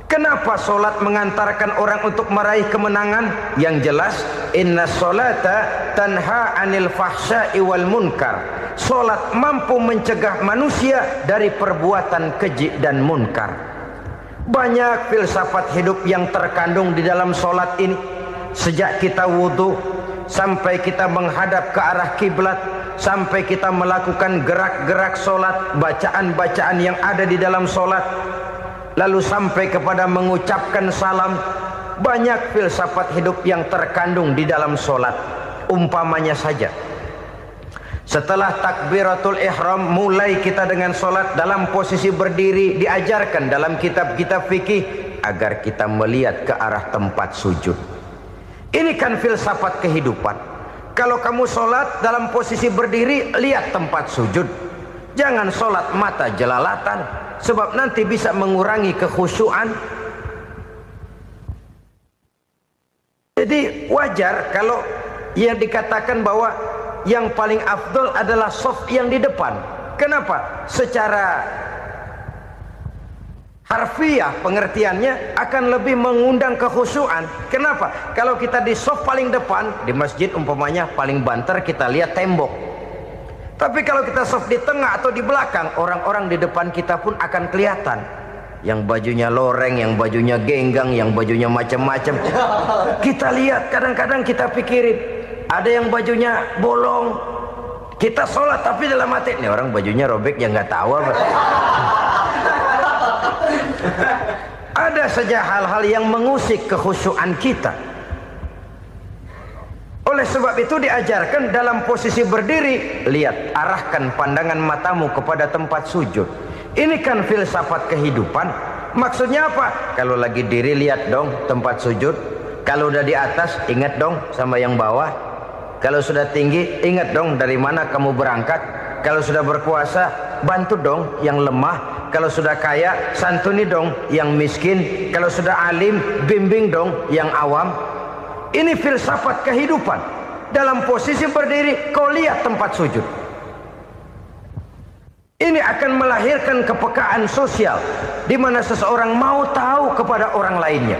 Kenapa sholat mengantarkan orang untuk meraih kemenangan? Yang jelas, inna sholata tanha anil fahsya'i wal munkar. Sholat mampu mencegah manusia dari perbuatan keji dan munkar. Banyak filsafat hidup yang terkandung di dalam sholat ini. Sejak kita wudhu sampai kita menghadap ke arah kiblat, sampai kita melakukan gerak-gerak sholat, bacaan-bacaan yang ada di dalam sholat, lalu sampai kepada mengucapkan salam. Banyak filsafat hidup yang terkandung di dalam sholat. Umpamanya saja, setelah takbiratul ihram mulai kita dengan sholat dalam posisi berdiri, diajarkan dalam kitab-kitab fikih agar kita melihat ke arah tempat sujud. Ini kan filsafat kehidupan. Kalau kamu sholat dalam posisi berdiri, lihat tempat sujud. Jangan sholat mata jelalatan, sebab nanti bisa mengurangi kekhusyuan. Jadi wajar kalau yang dikatakan bahwa yang paling afdol adalah shaf yang di depan. Kenapa? Secara harfiah pengertiannya akan lebih mengundang kekhusyuan. Kenapa? Kalau kita di shaf paling depan di masjid umpamanya paling banter kita lihat tembok. Tapi kalau kita shaf di tengah atau di belakang, orang-orang di depan kita pun akan kelihatan. Yang bajunya loreng, yang bajunya genggang, yang bajunya macam-macam. Kita lihat, kadang-kadang kita pikirin, ada yang bajunya bolong. Kita sholat tapi dalam hati, nih orang bajunya robek yang nggak tahu apa. Ada saja hal-hal yang mengusik kekhusyuan kita. Oleh sebab itu diajarkan dalam posisi berdiri, lihat, arahkan pandangan matamu kepada tempat sujud. Ini kan filsafat kehidupan. Maksudnya apa? Kalau lagi diri lihat dong tempat sujud. Kalau udah di atas ingat dong sama yang bawah. Kalau sudah tinggi ingat dong dari mana kamu berangkat. Kalau sudah berkuasa bantu dong yang lemah. Kalau sudah kaya santuni dong yang miskin. Kalau sudah alim bimbing dong yang awam. Ini filsafat kehidupan. Dalam posisi berdiri kau lihat tempat sujud. Ini akan melahirkan kepekaan sosial di mana seseorang mau tahu kepada orang lainnya.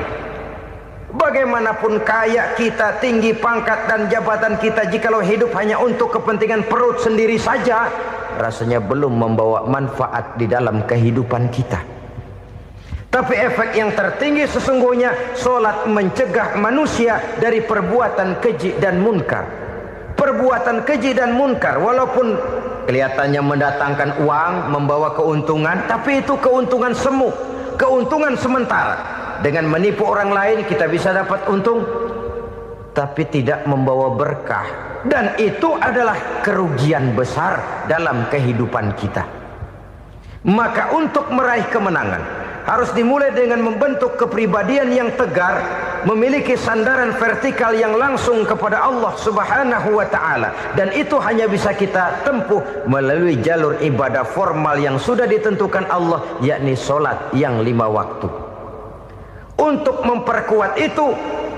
Bagaimanapun kaya kita, tinggi pangkat dan jabatan kita, jikalau hidup hanya untuk kepentingan perut sendiri saja, rasanya belum membawa manfaat di dalam kehidupan kita. Tapi efek yang tertinggi sesungguhnya, sholat mencegah manusia dari perbuatan keji dan munkar. Perbuatan keji dan munkar walaupun kelihatannya mendatangkan uang, membawa keuntungan, tapi itu keuntungan semu, keuntungan sementara. Dengan menipu orang lain kita bisa dapat untung, tapi tidak membawa berkah. Dan itu adalah kerugian besar dalam kehidupan kita. Maka untuk meraih kemenangan harus dimulai dengan membentuk kepribadian yang tegar, memiliki sandaran vertikal yang langsung kepada Allah Subhanahu wa ta'ala. Dan itu hanya bisa kita tempuh melalui jalur ibadah formal yang sudah ditentukan Allah, yakni sholat yang 5 waktu. Untuk memperkuat itu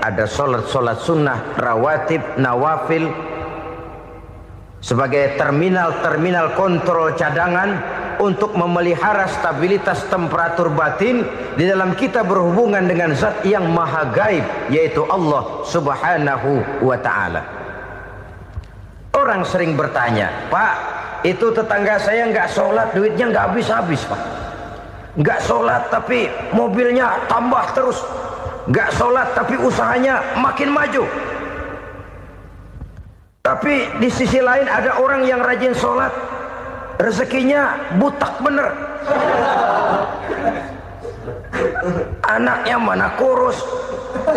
ada sholat-sholat sunnah, rawatib, nawafil sebagai terminal-terminal kontrol cadangan untuk memelihara stabilitas temperatur batin di dalam kita berhubungan dengan zat yang maha gaib, yaitu Allah Subhanahu wa ta'ala. Orang sering bertanya, Pak, itu tetangga saya nggak sholat, duitnya nggak habis-habis, Pak. Nggak sholat tapi mobilnya tambah terus. Nggak sholat tapi usahanya makin maju. Tapi di sisi lain ada orang yang rajin sholat, rezekinya butak bener. Anaknya mana kurus,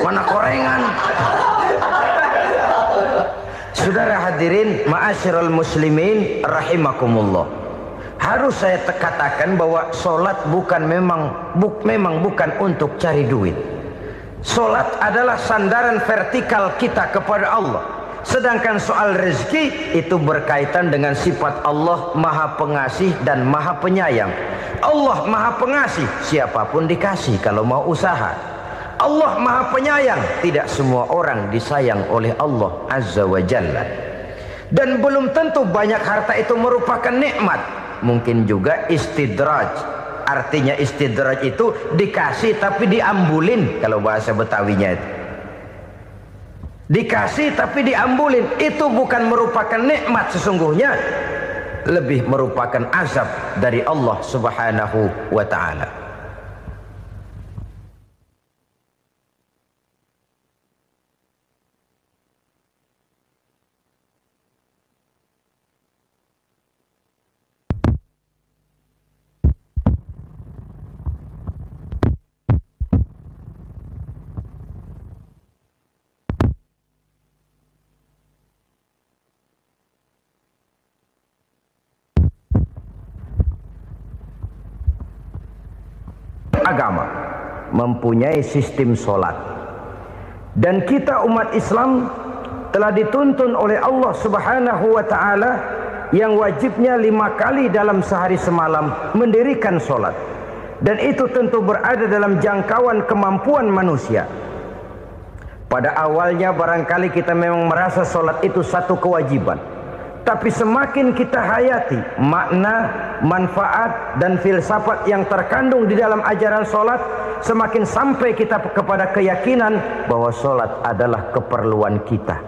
mana korengan. Saudara hadirin ma'asyiral muslimin rahimakumullah. Harus saya katakan bahwa sholat memang bukan untuk cari duit. Sholat adalah sandaran vertikal kita kepada Allah. Sedangkan soal rezeki itu berkaitan dengan sifat Allah maha pengasih dan maha penyayang. Allah maha pengasih, siapapun dikasih kalau mau usaha. Allah maha penyayang, tidak semua orang disayang oleh Allah Azza wa Jalla. Dan belum tentu banyak harta itu merupakan nikmat. Mungkin juga istidraj. Artinya istidraj itu dikasih tapi diambulin, kalau bahasa Betawinya itu. Dikasih tapi diambulin, itu bukan merupakan nikmat sesungguhnya, lebih merupakan azab dari Allah Subhanahu wa ta'ala. Agama mempunyai sistem sholat, dan kita umat Islam telah dituntun oleh Allah Subhanahu wa ta'ala yang wajibnya 5 kali dalam sehari semalam mendirikan solat, dan itu tentu berada dalam jangkauan kemampuan manusia. Pada awalnya barangkali kita memang merasa solat itu satu kewajiban, tapi semakin kita hayati makna, manfaat dan filsafat yang terkandung di dalam ajaran solat, semakin sampai kita kepada keyakinan bahwa solat adalah keperluan kita.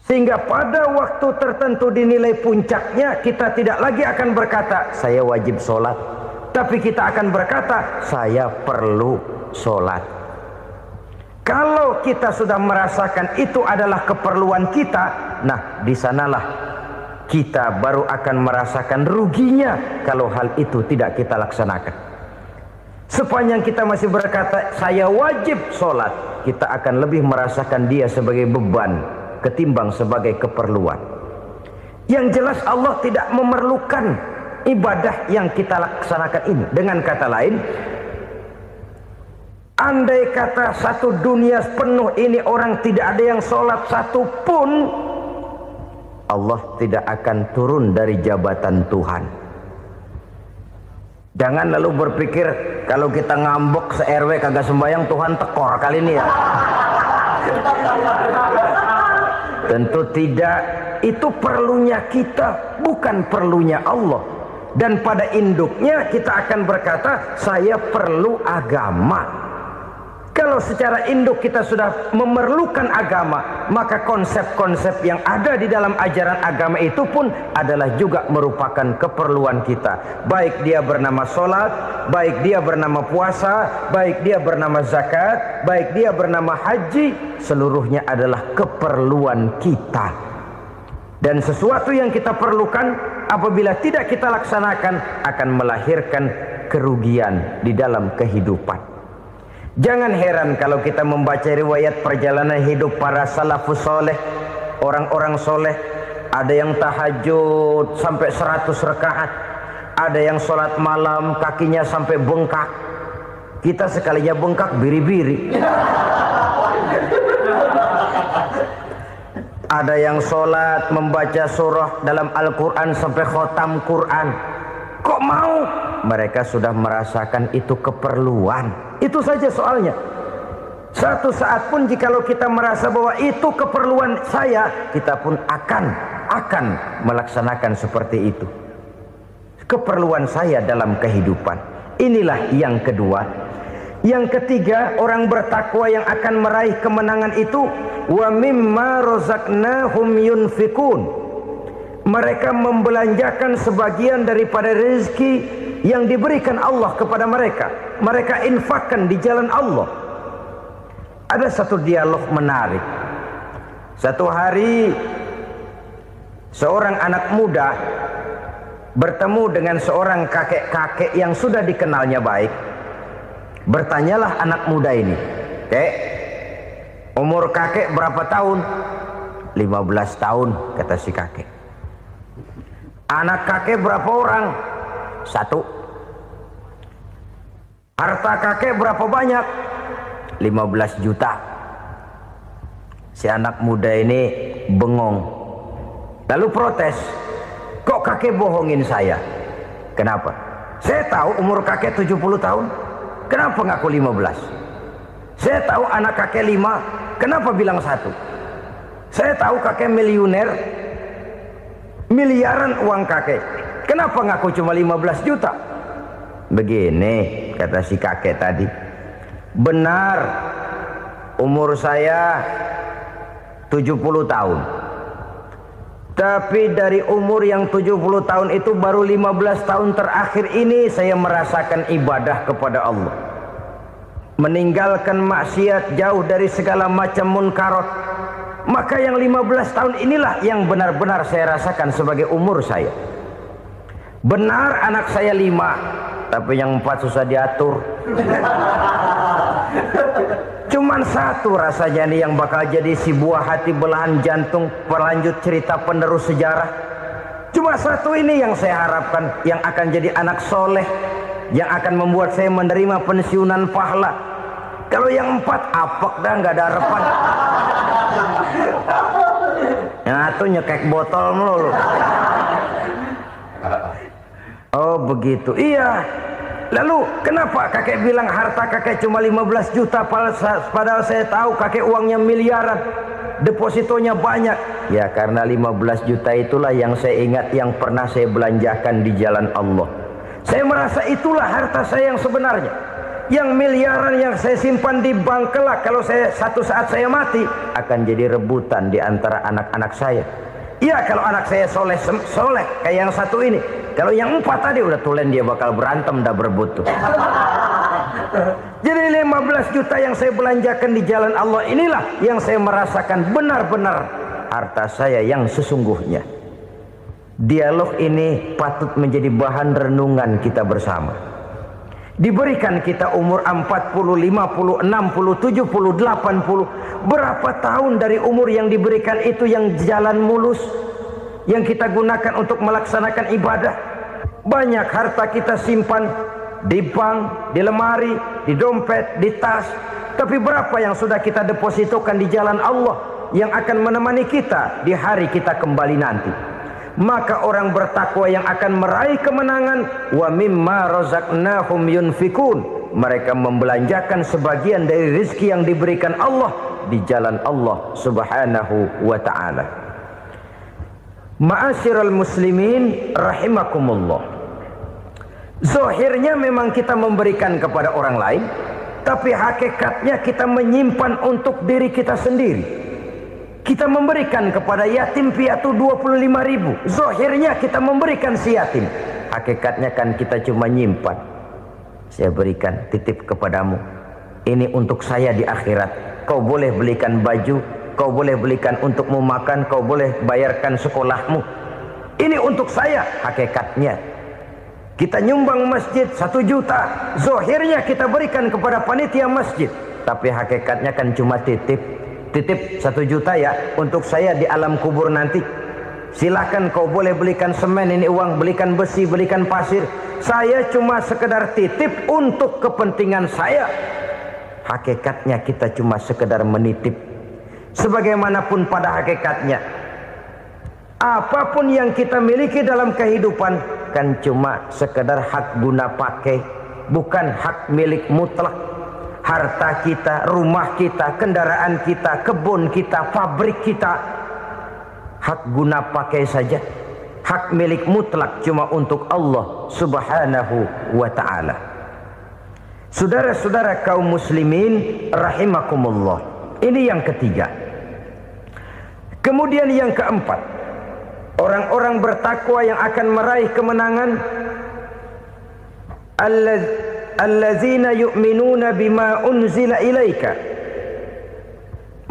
Sehingga pada waktu tertentu dinilai puncaknya, kita tidak lagi akan berkata saya wajib solat, tapi kita akan berkata saya perlu solat. Kalau kita sudah merasakan itu adalah keperluan kita, nah di sanalah kita baru akan merasakan ruginya kalau hal itu tidak kita laksanakan. Sepanjang kita masih berkata saya wajib sholat, kita akan lebih merasakan dia sebagai beban ketimbang sebagai keperluan. Yang jelas Allah tidak memerlukan ibadah yang kita laksanakan ini. Dengan kata lain, andai kata satu dunia penuh ini orang tidak ada yang sholat satu pun, Allah tidak akan turun dari jabatan Tuhan. Jangan lalu berpikir kalau kita ngambek se-RW kagak sembahyang Tuhan tekor kali ini ya. Tentu tidak. Itu perlunya kita, bukan perlunya Allah. Dan pada induknya kita akan berkata saya perlu agama. Kalau secara induk kita sudah memerlukan agama, maka konsep-konsep yang ada di dalam ajaran agama itu pun adalah juga merupakan keperluan kita. Baik dia bernama sholat, baik dia bernama puasa, baik dia bernama zakat, baik dia bernama haji, seluruhnya adalah keperluan kita. Dan sesuatu yang kita perlukan apabila tidak kita laksanakan akan melahirkan kerugian di dalam kehidupan. Jangan heran kalau kita membaca riwayat perjalanan hidup para salafus soleh, orang-orang soleh. Ada yang tahajud sampai 100 rakaat, ada yang sholat malam kakinya sampai bengkak. Kita sekalinya bengkak biri-biri. Ada yang sholat membaca surah dalam Al-Quran sampai khotam Quran. Kok mau? Mereka sudah merasakan itu keperluan. Itu saja soalnya. Satu saat pun jikalau kita merasa bahwa itu keperluan saya, kita pun akan melaksanakan seperti itu. Keperluan saya dalam kehidupan. Inilah yang kedua. Yang ketiga, orang bertakwa yang akan meraih kemenangan itu, wa mimma razaqnahum yunfikun. Mereka membelanjakan sebagian daripada rezeki yang diberikan Allah kepada mereka. Mereka infakkan di jalan Allah. Ada satu dialog menarik. Satu hari seorang anak muda bertemu dengan seorang kakek-kakek yang sudah dikenalnya baik. Bertanyalah anak muda ini, "Kek, umur kakek berapa tahun?" 15 tahun, kata si kakek. "Anak kakek berapa orang?" 1. "Harta kakek berapa banyak?" 15 juta. Si anak muda ini bengong. Lalu protes, "Kok kakek bohongin saya?" "Kenapa?" "Saya tahu umur kakek 70 tahun. Kenapa ngaku 15? Saya tahu anak kakek 5. Kenapa bilang 1? Saya tahu kakek miliuner, miliaran uang kakek. Kenapa ngaku cuma 15 juta? Begini, kata si kakek tadi. Benar, umur saya 70 tahun. Tapi dari umur yang 70 tahun itu baru 15 tahun terakhir ini saya merasakan ibadah kepada Allah. Meninggalkan maksiat, jauh dari segala macam munkarat. Maka yang 15 tahun inilah yang benar-benar saya rasakan sebagai umur saya. Benar anak saya 5, tapi yang 4 susah diatur. Cuman 1 rasanya nih yang bakal jadi si buah hati belahan jantung pelanjut cerita penerus sejarah. Cuma 1 ini yang saya harapkan, yang akan jadi anak soleh, yang akan membuat saya menerima pensiunan pahala. Kalau yang 4 apek dah, nggak ada harapan. Nah, satu nyekek botol melulu. Oh begitu. Iya. Lalu kenapa kakek bilang harta kakek cuma 15 juta padahal saya tahu kakek uangnya miliaran, depositonya banyak? Ya karena 15 juta itulah yang saya ingat yang pernah saya belanjakan di jalan Allah. Saya merasa itulah harta saya yang sebenarnya. Yang miliaran yang saya simpan di bank kelak kalau satu saat saya mati akan jadi rebutan di antara anak-anak saya. Iya kalau anak saya soleh kayak yang satu ini. Kalau yang 4 tadi udah tulen dia bakal berantem dah berebut tuh. Jadi 15 juta yang saya belanjakan di jalan Allah inilah yang saya merasakan benar-benar harta saya yang sesungguhnya. Dialog ini patut menjadi bahan renungan kita bersama. Diberikan kita umur 40, 50, 60, 70, 80. Berapa tahun dari umur yang diberikan itu yang jalan mulus, yang kita gunakan untuk melaksanakan ibadah? Banyak harta kita simpan di bank, di lemari, di dompet, di tas. Tapi berapa yang sudah kita depositokan di jalan Allah yang akan menemani kita di hari kita kembali nanti? Maka orang bertakwa yang akan meraih kemenangan, wa mimma razaqnahum yunfikun, mereka membelanjakan sebagian dari rezeki yang diberikan Allah di jalan Allah Subhanahu wa ta'ala. Ma'asyiral muslimin rahimakumullah. Zahirnya memang kita memberikan kepada orang lain, tapi hakikatnya kita menyimpan untuk diri kita sendiri. Kita memberikan kepada yatim piatu 25.000. Zahirnya kita memberikan si yatim, hakikatnya kan kita cuma nyimpan. Saya berikan titip kepadamu, ini untuk saya di akhirat. Kau boleh belikan baju, kau boleh belikan untukmu makan, kau boleh bayarkan sekolahmu. Ini untuk saya. Hakikatnya kita nyumbang masjid 1 juta, zahirnya kita berikan kepada panitia masjid, tapi hakikatnya kan cuma titip 1 juta ya untuk saya di alam kubur nanti. Silahkan kau boleh belikan semen, ini uang, belikan besi, belikan pasir. Saya cuma sekedar titip untuk kepentingan saya. Hakikatnya kita cuma sekedar menitip. Sebagaimanapun pada hakikatnya, apapun yang kita miliki dalam kehidupan kan cuma sekedar hak guna pakai, bukan hak milik mutlak. Harta kita, rumah kita, kendaraan kita, kebun kita, pabrik kita, hak guna pakai saja. Hak milik mutlak cuma untuk Allah Subhanahu wa ta'ala. Saudara-saudara kaum muslimin rahimakumullah. Ini yang ketiga. Kemudian yang keempat, orang-orang bertakwa yang akan meraih kemenangan, allazina yu'minuna bima unzila ilaika.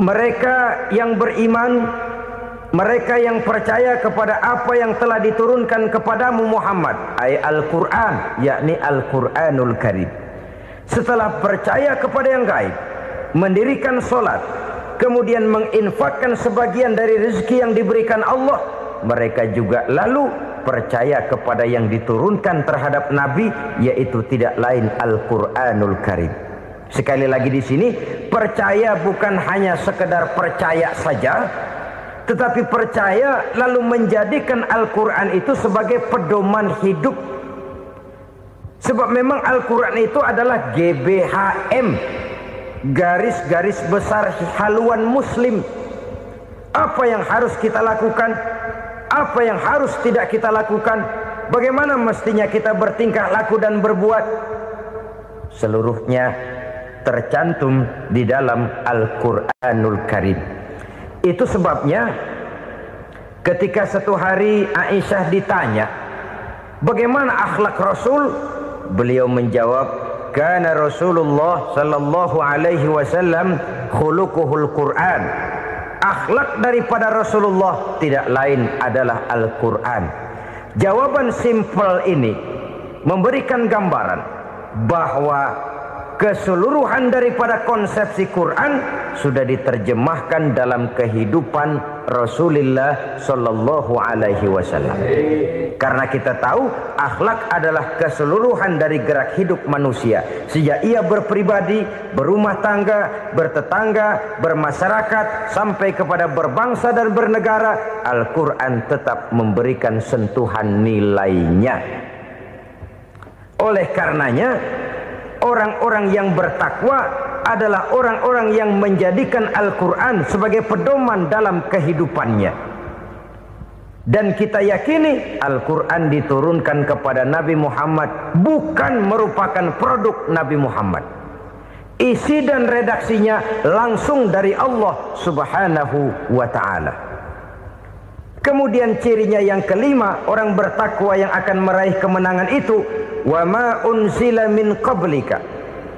Mereka yang beriman, mereka yang percaya kepada apa yang telah diturunkan kepadamu Muhammad, ay Al-Quran, yakni Al-Quranul Karim. Setelah percaya kepada yang gaib, mendirikan solat, kemudian menginfakkan sebagian dari rezeki yang diberikan Allah, mereka juga lalu percaya kepada yang diturunkan terhadap Nabi, yaitu tidak lain Al-Quranul Karim. Sekali lagi di sini, percaya bukan hanya sekedar percaya saja, tetapi percaya lalu menjadikan Al-Quran itu sebagai pedoman hidup. Sebab memang Al-Quran itu adalah GBHM, garis-garis besar haluan muslim. Apa yang harus kita lakukan, apa yang harus tidak kita lakukan, bagaimana mestinya kita bertingkah laku dan berbuat, seluruhnya tercantum di dalam Al-Quranul Karim. Itu sebabnya ketika satu hari Aisyah ditanya bagaimana akhlak Rasul, beliau menjawab, kana Rasulullah sallallahu alaihi wasallam khuluquhul Quran. Akhlak daripada Rasulullah tidak lain adalah Al-Quran. Jawaban simpel ini memberikan gambaran bahwa keseluruhan daripada konsepsi Quran sudah diterjemahkan dalam kehidupan Rasulullah sallallahu alaihi wasallam. Karena kita tahu akhlak adalah keseluruhan dari gerak hidup manusia. Sejak ia berpribadi, berumah tangga, bertetangga, bermasyarakat, sampai kepada berbangsa dan bernegara, Al-Quran tetap memberikan sentuhan nilainya. Oleh karenanya, orang-orang yang bertakwa adalah orang-orang yang menjadikan Al-Quran sebagai pedoman dalam kehidupannya. Dan kita yakini Al-Quran diturunkan kepada Nabi Muhammad bukan merupakan produk Nabi Muhammad. Isi dan redaksinya langsung dari Allah Subhanahu wa ta'ala. Kemudian cirinya yang kelima, orang bertakwa yang akan meraih kemenangan itu, wa ma unzila min qablika.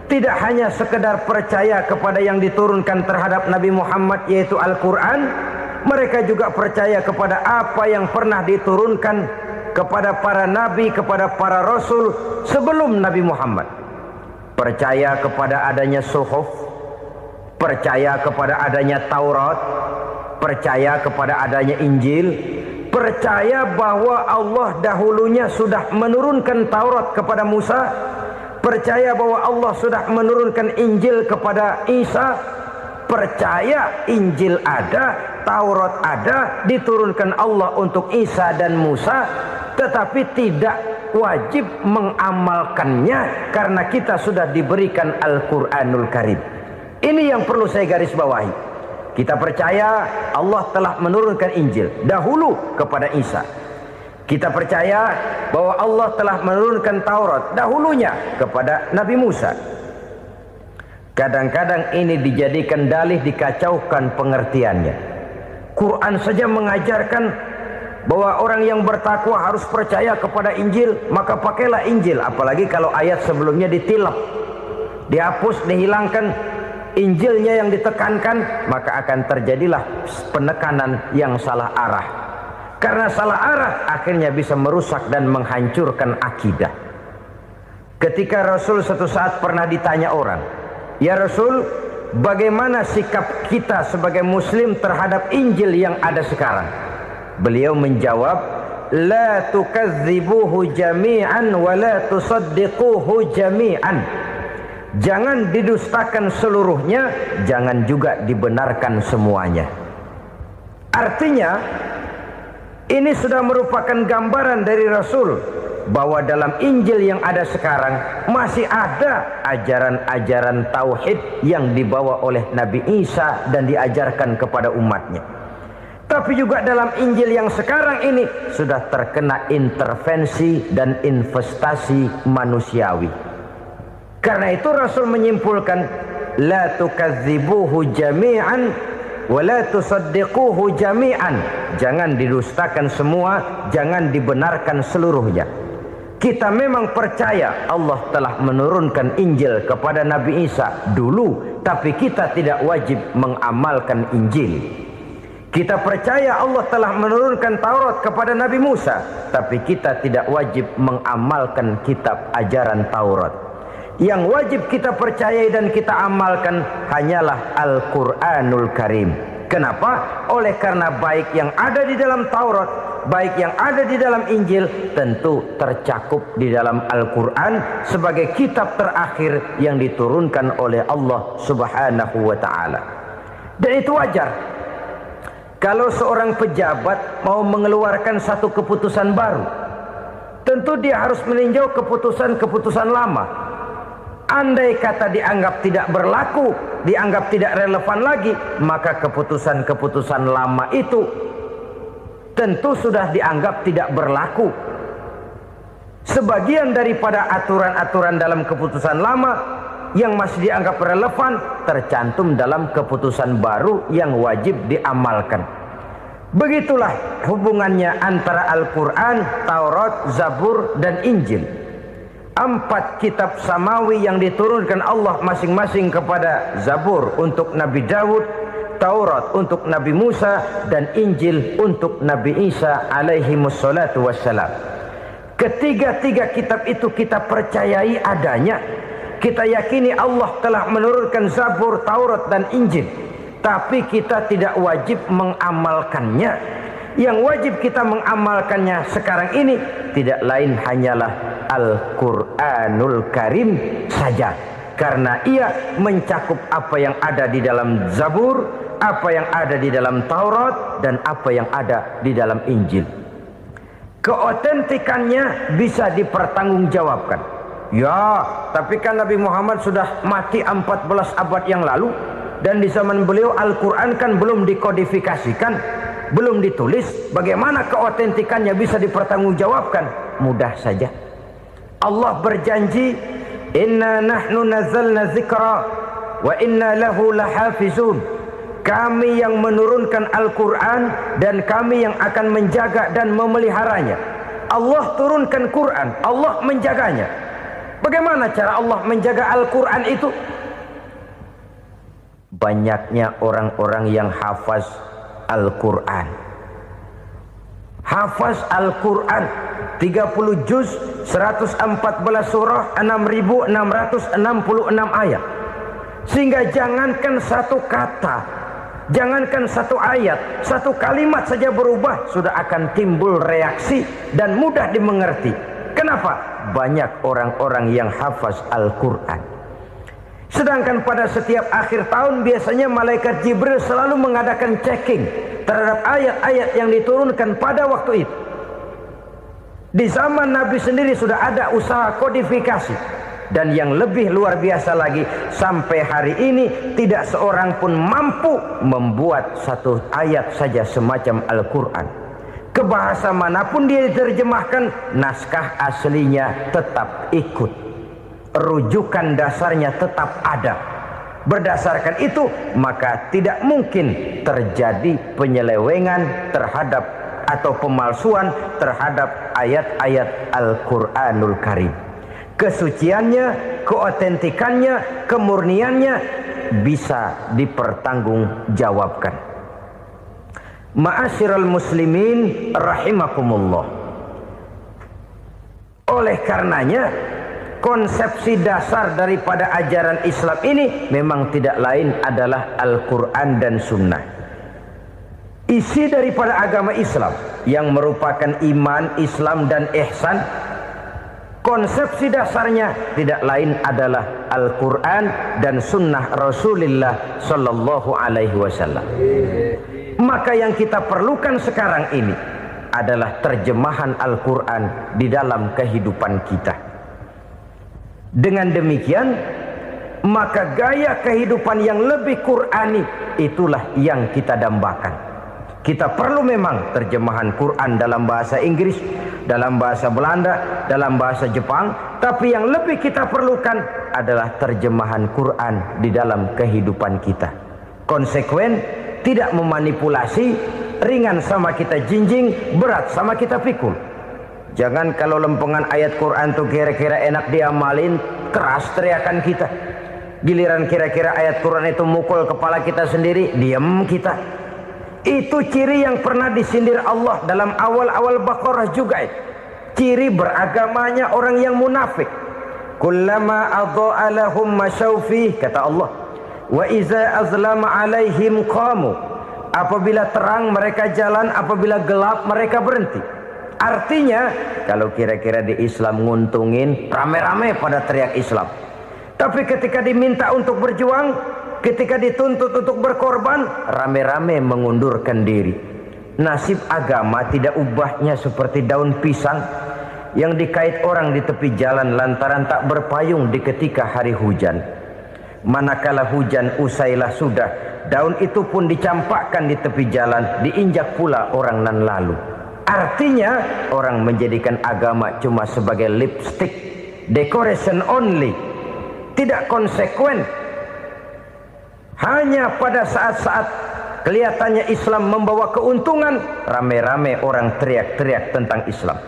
Tidak hanya sekedar percaya kepada yang diturunkan terhadap Nabi Muhammad, yaitu Al-Quran, mereka juga percaya kepada apa yang pernah diturunkan kepada para nabi, kepada para rasul sebelum Nabi Muhammad. Percaya kepada adanya suhuf, percaya kepada adanya Taurat, percaya kepada adanya Injil, percaya bahwa Allah dahulunya sudah menurunkan Taurat kepada Musa, percaya bahwa Allah sudah menurunkan Injil kepada Isa, percaya Injil ada, Taurat ada, diturunkan Allah untuk Isa dan Musa, tetapi tidak wajib mengamalkannya karena kita sudah diberikan Al-Quranul Karim. Ini yang perlu saya garis bawahi. Kita percaya Allah telah menurunkan Injil dahulu kepada Isa. Kita percaya bahwa Allah telah menurunkan Taurat dahulunya kepada Nabi Musa. Kadang-kadang ini dijadikan dalih, dikacaukan pengertiannya. Quran saja mengajarkan bahwa orang yang bertakwa harus percaya kepada Injil, maka pakailah Injil. Apalagi kalau ayat sebelumnya ditilap, dihapus, dihilangkan, Injilnya yang ditekankan, maka akan terjadilah penekanan yang salah arah. Karena salah arah akhirnya bisa merusak dan menghancurkan akidah. Ketika Rasul suatu saat pernah ditanya orang, "Ya Rasul, bagaimana sikap kita sebagai muslim terhadap Injil yang ada sekarang?" Beliau menjawab, "La tukadzibuhu jami'an wa la tusaddiquhu jami'an." Jangan didustakan seluruhnya, jangan juga dibenarkan semuanya. Artinya, ini sudah merupakan gambaran dari Rasul bahwa dalam Injil yang ada sekarang masih ada ajaran-ajaran tauhid yang dibawa oleh Nabi Isa dan diajarkan kepada umatnya. Tapi juga dalam Injil yang sekarang ini sudah terkena intervensi dan investasi manusiawi. Karena itu Rasul menyimpulkan, la tukadzibuhu jami'an wa la tusaddiquhu jami'an. Jangan didustakan semua, jangan dibenarkan seluruhnya. Kita memang percaya Allah telah menurunkan Injil kepada Nabi Isa dulu, tapi kita tidak wajib mengamalkan Injil. Kita percaya Allah telah menurunkan Taurat kepada Nabi Musa, tapi kita tidak wajib mengamalkan kitab ajaran Taurat. Yang wajib kita percayai dan kita amalkan hanyalah Al-Quranul Karim. Kenapa? Oleh karena baik yang ada di dalam Taurat, baik yang ada di dalam Injil, tentu tercakup di dalam Al-Quran sebagai kitab terakhir yang diturunkan oleh Allah Subhanahu wa ta'ala. Dan itu wajar. Kalau seorang pejabat mau mengeluarkan satu keputusan baru, tentu dia harus meninjau keputusan-keputusan lama. Andai kata dianggap tidak berlaku, dianggap tidak relevan lagi, maka keputusan-keputusan lama itu tentu sudah dianggap tidak berlaku. Sebagian daripada aturan-aturan dalam keputusan lama yang masih dianggap relevan tercantum dalam keputusan baru yang wajib diamalkan. Begitulah hubungannya antara Al-Quran, Taurat, Zabur, dan Injil. 4 kitab samawi yang diturunkan Allah masing-masing kepada Zabur untuk Nabi Daud, Taurat untuk Nabi Musa, dan Injil untuk Nabi Isa alaihi wassalatu wassalam. Ketiga-tiga kitab itu kita percayai adanya. Kita yakini Allah telah menurunkan Zabur, Taurat, dan Injil. Tapi kita tidak wajib mengamalkannya. Yang wajib kita mengamalkannya sekarang ini tidak lain hanyalah Al-Quranul Karim saja. Karena ia mencakup apa yang ada di dalam Zabur, apa yang ada di dalam Taurat, dan apa yang ada di dalam Injil. Keotentikannya bisa dipertanggungjawabkan. Ya, tapi kan Nabi Muhammad sudah mati 14 abad yang lalu, dan di zaman beliau Al-Quran kan belum dikodifikasikan, belum ditulis. Bagaimana keotentikannya bisa dipertanggungjawabkan? Mudah saja. Allah berjanji, inna nahnu nazzalna dzikra wa inna lahu lahafizun. Kami yang menurunkan Al-Quran dan kami yang akan menjaga dan memeliharanya. Allah turunkan Quran, Allah menjaganya. Bagaimana cara Allah menjaga Al-Quran itu? Banyaknya orang-orang yang hafaz Al-Quran. Hafaz Al-Quran 30 juz, 114 surah, 6.666 ayat. Sehingga jangankan satu kata, jangankan satu ayat, satu kalimat saja berubah, sudah akan timbul reaksi dan mudah dimengerti. Kenapa? Banyak orang-orang yang hafaz Al-Quran. Sedangkan pada setiap akhir tahun biasanya malaikat Jibril selalu mengadakan checking terhadap ayat-ayat yang diturunkan pada waktu itu. Di zaman Nabi sendiri sudah ada usaha kodifikasi. Dan yang lebih luar biasa lagi, sampai hari ini tidak seorang pun mampu membuat satu ayat saja semacam Al-Quran. Ke bahasa manapun dia diterjemahkan, naskah aslinya tetap ikut, rujukan dasarnya tetap ada. Berdasarkan itu maka tidak mungkin terjadi penyelewengan terhadap atau pemalsuan terhadap ayat-ayat Al-Quranul Karim. Kesuciannya, keotentikannya, kemurniannya bisa dipertanggungjawabkan. Ma'asyiral muslimin rahimakumullah. Oleh karenanya, konsepsi dasar daripada ajaran Islam ini memang tidak lain adalah Al-Quran dan Sunnah. Isi daripada agama Islam yang merupakan iman, Islam dan ihsan, konsepsi dasarnya tidak lain adalah Al-Quran dan Sunnah Rasulullah Sallallahu Alaihi Wasallam. Maka yang kita perlukan sekarang ini adalah terjemahan Al-Quran di dalam kehidupan kita. Dengan demikian, maka gaya kehidupan yang lebih Qurani itulah yang kita dambakan. Kita perlu memang terjemahan Quran dalam bahasa Inggris, dalam bahasa Belanda, dalam bahasa Jepang, tapi yang lebih kita perlukan adalah terjemahan Quran di dalam kehidupan kita. Konsekuen, tidak memanipulasi, ringan sama kita jinjing, berat sama kita pikul. Jangan kalau lempengan ayat Quran tuh kira-kira enak diamalin, keras teriakan kita. Giliran kira-kira ayat Quran itu mukul kepala kita sendiri, diam kita. Itu ciri yang pernah disindir Allah dalam awal-awal Baqarah juga. Ciri beragamanya orang yang munafik. Kullama adha'a lahum masyawfih, kata Allah. Wa iza azlama alaihim qamu. Apabila terang mereka jalan, apabila gelap mereka berhenti. Artinya, kalau kira-kira di Islam nguntungin, rame-rame pada teriak Islam. Tapi ketika diminta untuk berjuang, ketika dituntut untuk berkorban, rame-rame mengundurkan diri. Nasib agama tidak ubahnya seperti daun pisang yang dikait orang di tepi jalan lantaran tak berpayung di ketika hari hujan. Manakala hujan usailah sudah, daun itu pun dicampakkan di tepi jalan, diinjak pula orang nan lalu. Artinya orang menjadikan agama cuma sebagai lipstick, decoration only, tidak konsekuen. Hanya pada saat-saat kelihatannya Islam membawa keuntungan, rame-rame orang teriak-teriak tentang Islam.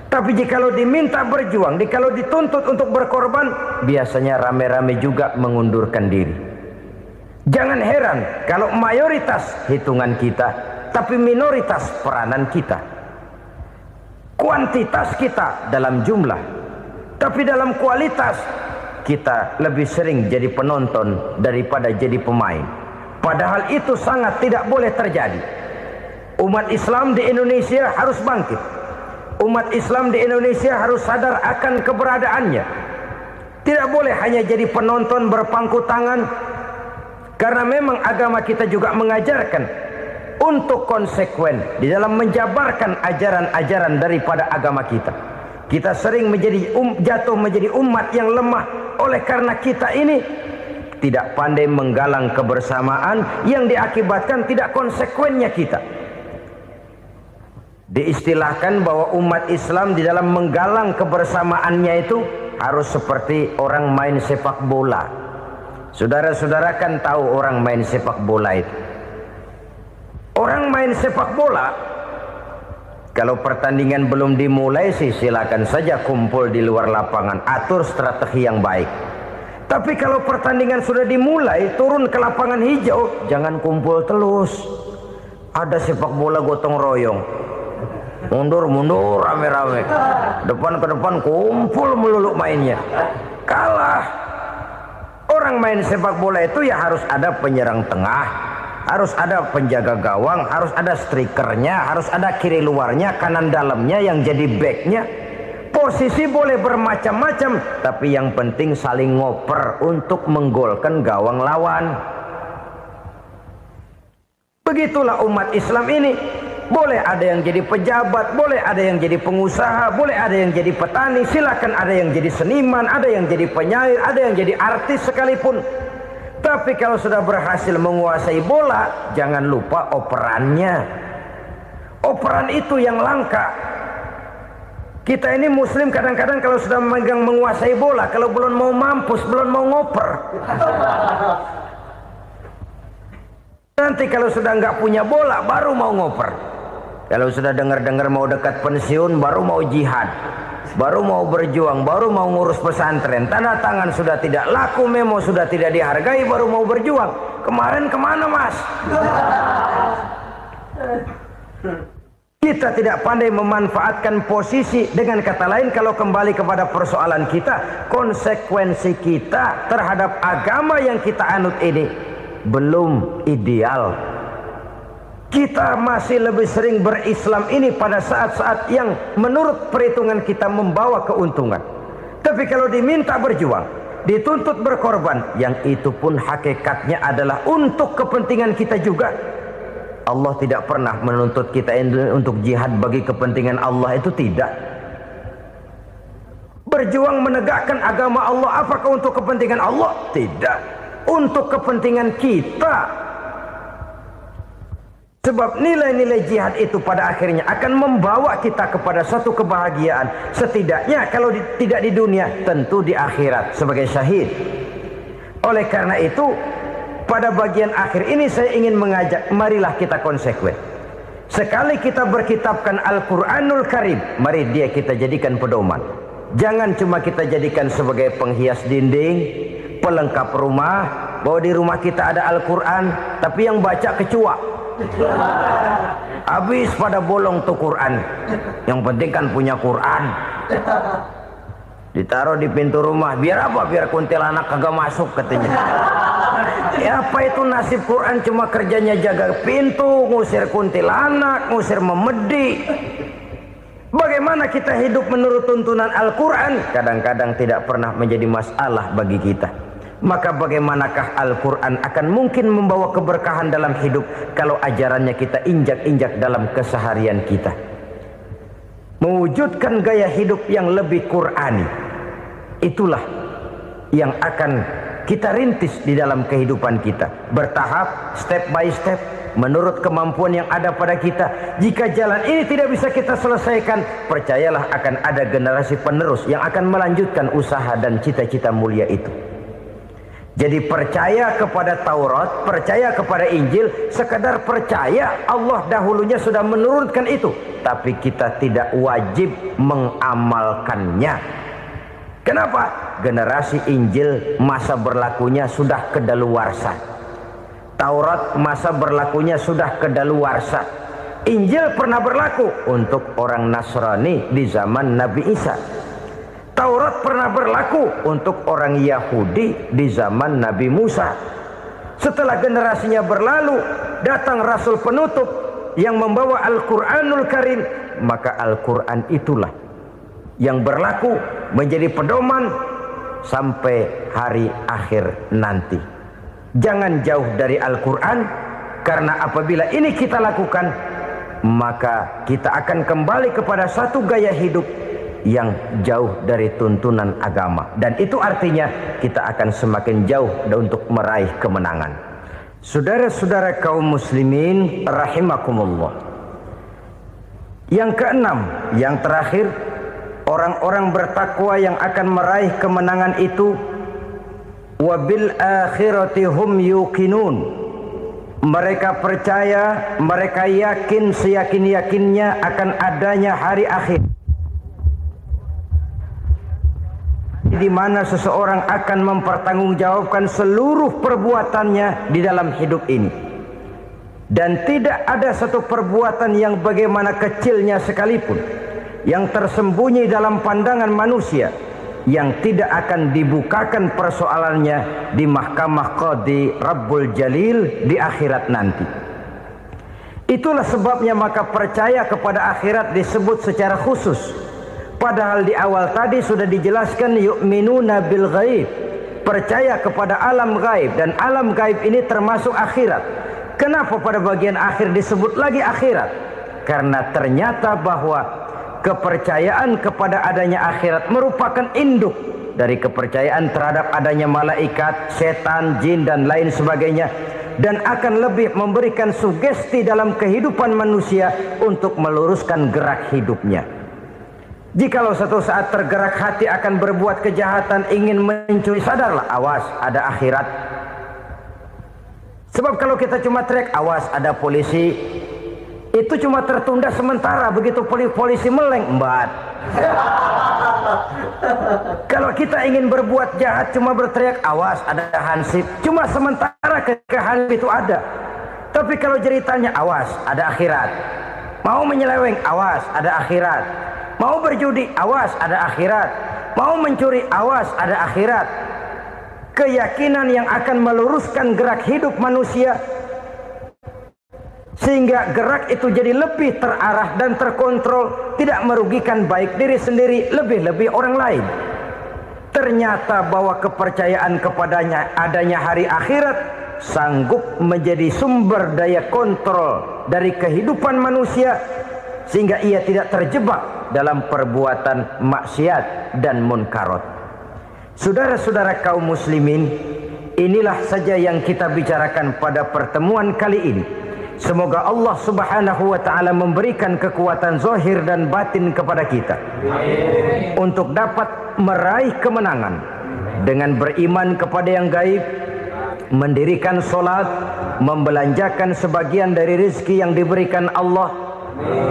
Tapi jikalau diminta berjuang, jikalau dituntut untuk berkorban, biasanya rame-rame juga mengundurkan diri. Jangan heran kalau mayoritas hitungan kita, tapi minoritas peranan kita. Kuantitas kita dalam jumlah, tapi dalam kualitas kita lebih sering jadi penonton daripada jadi pemain. Padahal itu sangat tidak boleh terjadi. Umat Islam di Indonesia harus bangkit. Umat Islam di Indonesia harus sadar akan keberadaannya. Tidak boleh hanya jadi penonton berpangku tangan, karena memang agama kita juga mengajarkan untuk konsekuen di dalam menjabarkan ajaran-ajaran daripada agama kita. Kita sering jatuh menjadi umat yang lemah oleh karena kita ini tidak pandai menggalang kebersamaan yang diakibatkan tidak konsekuennya kita. Diistilahkan bahwa umat Islam di dalam menggalang kebersamaannya itu harus seperti orang main sepak bola. Saudara-saudara kan tahu orang main sepak bola itu. Orang main sepak bola, kalau pertandingan belum dimulai sih silakan saja kumpul di luar lapangan, atur strategi yang baik. Tapi kalau pertandingan sudah dimulai, turun ke lapangan hijau, jangan kumpul terus. Ada sepak bola gotong royong, mundur-mundur rame-rame, depan ke depan kumpul melulu mainnya. Kalah. Orang main sepak bola itu ya harus ada penyerang tengah, harus ada penjaga gawang, harus ada strikernya, harus ada kiri luarnya, kanan dalamnya yang jadi backnya. Posisi boleh bermacam-macam, tapi yang penting saling ngoper untuk menggolkan gawang lawan. Begitulah umat Islam ini. Boleh ada yang jadi pejabat, boleh ada yang jadi pengusaha, boleh ada yang jadi petani, silakan ada yang jadi seniman, ada yang jadi penyair, ada yang jadi artis sekalipun. Tapi kalau sudah berhasil menguasai bola, jangan lupa operannya. Operan itu yang langka. Kita ini muslim kadang-kadang kalau sudah memegang menguasai bola, kalau belum mau mampus, belum mau ngoper. Nanti kalau sudah nggak punya bola, baru mau ngoper. Kalau sudah dengar-dengar mau dekat pensiun, baru mau jihad, baru mau berjuang, baru mau ngurus pesantren. Tanda tangan sudah tidak laku, memo sudah tidak dihargai, baru mau berjuang. Kemarin kemana mas? Kita tidak pandai memanfaatkan posisi. Dengan kata lain, kalau kembali kepada persoalan kita, konsekuensi kita terhadap agama yang kita anut ini belum ideal. Kita masih lebih sering berislam ini pada saat-saat yang menurut perhitungan kita membawa keuntungan. Tapi kalau diminta berjuang, dituntut berkorban, yang itu pun hakikatnya adalah untuk kepentingan kita juga. Allah tidak pernah menuntut kita untuk jihad bagi kepentingan Allah, itu tidak. Berjuang menegakkan agama Allah, apakah untuk kepentingan Allah? Tidak. Untuk kepentingan kita. Sebab nilai-nilai jihad itu pada akhirnya akan membawa kita kepada suatu kebahagiaan. Setidaknya kalau tidak di dunia, tentu di akhirat sebagai syahid. Oleh karena itu, pada bagian akhir ini saya ingin mengajak, marilah kita konsekuen. Sekali kita berkitabkan Al-Quranul Karim, mari dia kita jadikan pedoman. Jangan cuma kita jadikan sebagai penghias dinding, pelengkap rumah, bahwa di rumah kita ada Al-Quran, tapi yang baca kecoa. Habis pada bolong tuh Quran. Yang penting kan punya Quran. Ditaruh di pintu rumah. Biar apa? Biar kuntilanak kagak masuk katanya. Ya apa itu nasib Quran, cuma kerjanya jaga pintu, ngusir kuntilanak, ngusir memedi. Bagaimana kita hidup menurut tuntunan Al-Quran? Kadang-kadang tidak pernah menjadi masalah bagi kita. Maka bagaimanakah Al-Quran akan mungkin membawa keberkahan dalam hidup kalau ajarannya kita injak-injak dalam keseharian kita? Mewujudkan gaya hidup yang lebih Qurani, itulah yang akan kita rintis di dalam kehidupan kita. Bertahap, step by step, menurut kemampuan yang ada pada kita. Jika jalan ini tidak bisa kita selesaikan, percayalah akan ada generasi penerus yang akan melanjutkan usaha dan cita-cita mulia itu. Jadi percaya kepada Taurat, percaya kepada Injil, sekadar percaya Allah dahulunya sudah menurunkan itu, tapi kita tidak wajib mengamalkannya. Kenapa? Generasi Injil masa berlakunya sudah kedaluarsa. Taurat masa berlakunya sudah kedaluarsa. Injil pernah berlaku untuk orang Nasrani di zaman Nabi Isa. Taurat pernah berlaku untuk orang Yahudi di zaman Nabi Musa. Setelah generasinya berlalu, datang Rasul penutup yang membawa Al-Quranul Karim, maka Al-Quran itulah yang berlaku menjadi pedoman sampai hari akhir nanti. Jangan jauh dari Al-Quran, karena apabila ini kita lakukan, maka kita akan kembali kepada satu gaya hidup yang jauh dari tuntunan agama, dan itu artinya kita akan semakin jauh untuk meraih kemenangan. Saudara-saudara kaum muslimin rahimakumullah. Yang keenam, yang terakhir, orang-orang bertakwa yang akan meraih kemenangan itu wabil akhirati hum yuqinun. Mereka percaya, mereka yakin seyakin-yakinnya akan adanya hari akhir, di mana seseorang akan mempertanggungjawabkan seluruh perbuatannya di dalam hidup ini. Dan tidak ada satu perbuatan yang bagaimana kecilnya sekalipun yang tersembunyi dalam pandangan manusia yang tidak akan dibukakan persoalannya di mahkamah Qadi Rabbul Jalil di akhirat nanti. Itulah sebabnya maka percaya kepada akhirat disebut secara khusus. Padahal di awal tadi sudah dijelaskan yu'minuna bil ghaib, percaya kepada alam gaib, dan alam gaib ini termasuk akhirat. Kenapa pada bagian akhir disebut lagi akhirat? Karena ternyata bahwa kepercayaan kepada adanya akhirat merupakan induk dari kepercayaan terhadap adanya malaikat, setan, jin dan lain sebagainya, dan akan lebih memberikan sugesti dalam kehidupan manusia untuk meluruskan gerak hidupnya. Jikalau satu saat tergerak hati akan berbuat kejahatan, ingin mencuri, sadarlah, awas ada akhirat. Sebab kalau kita cuma teriak awas ada polisi, itu cuma tertunda sementara, begitu polisi meleng embat. Kalau kita ingin berbuat jahat cuma berteriak awas ada hansip, cuma sementara ketika hansip itu ada. Tapi kalau ceritanya awas ada akhirat, mau menyeleweng awas ada akhirat, mau berjudi awas ada akhirat, mau mencuri awas ada akhirat. Keyakinan yang akan meluruskan gerak hidup manusia sehingga gerak itu jadi lebih terarah dan terkontrol, tidak merugikan baik diri sendiri, lebih-lebih orang lain. Ternyata bahwa kepercayaan kepadanya adanya hari akhirat sanggup menjadi sumber daya kontrol dari kehidupan manusia, sehingga ia tidak terjebak dalam perbuatan maksiat dan munkarat. Saudara-saudara kaum muslimin, inilah saja yang kita bicarakan pada pertemuan kali ini. Semoga Allah subhanahu wa ta'ala memberikan kekuatan zahir dan batin kepada kita untuk dapat meraih kemenangan dengan beriman kepada yang gaib, mendirikan solat, membelanjakan sebagian dari rezeki yang diberikan Allah,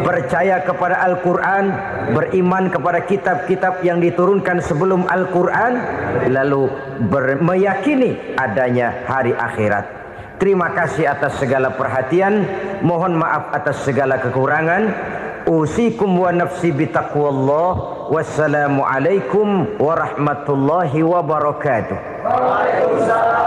percaya kepada Al-Quran, beriman kepada kitab-kitab yang diturunkan sebelum Al-Quran, lalu meyakini adanya hari akhirat. Terima kasih atas segala perhatian, mohon maaf atas segala kekurangan. Usikum wa nafsi bitaqwallah. Wassalamualaikum warahmatullahi wabarakatuh. Waalaikumsalam.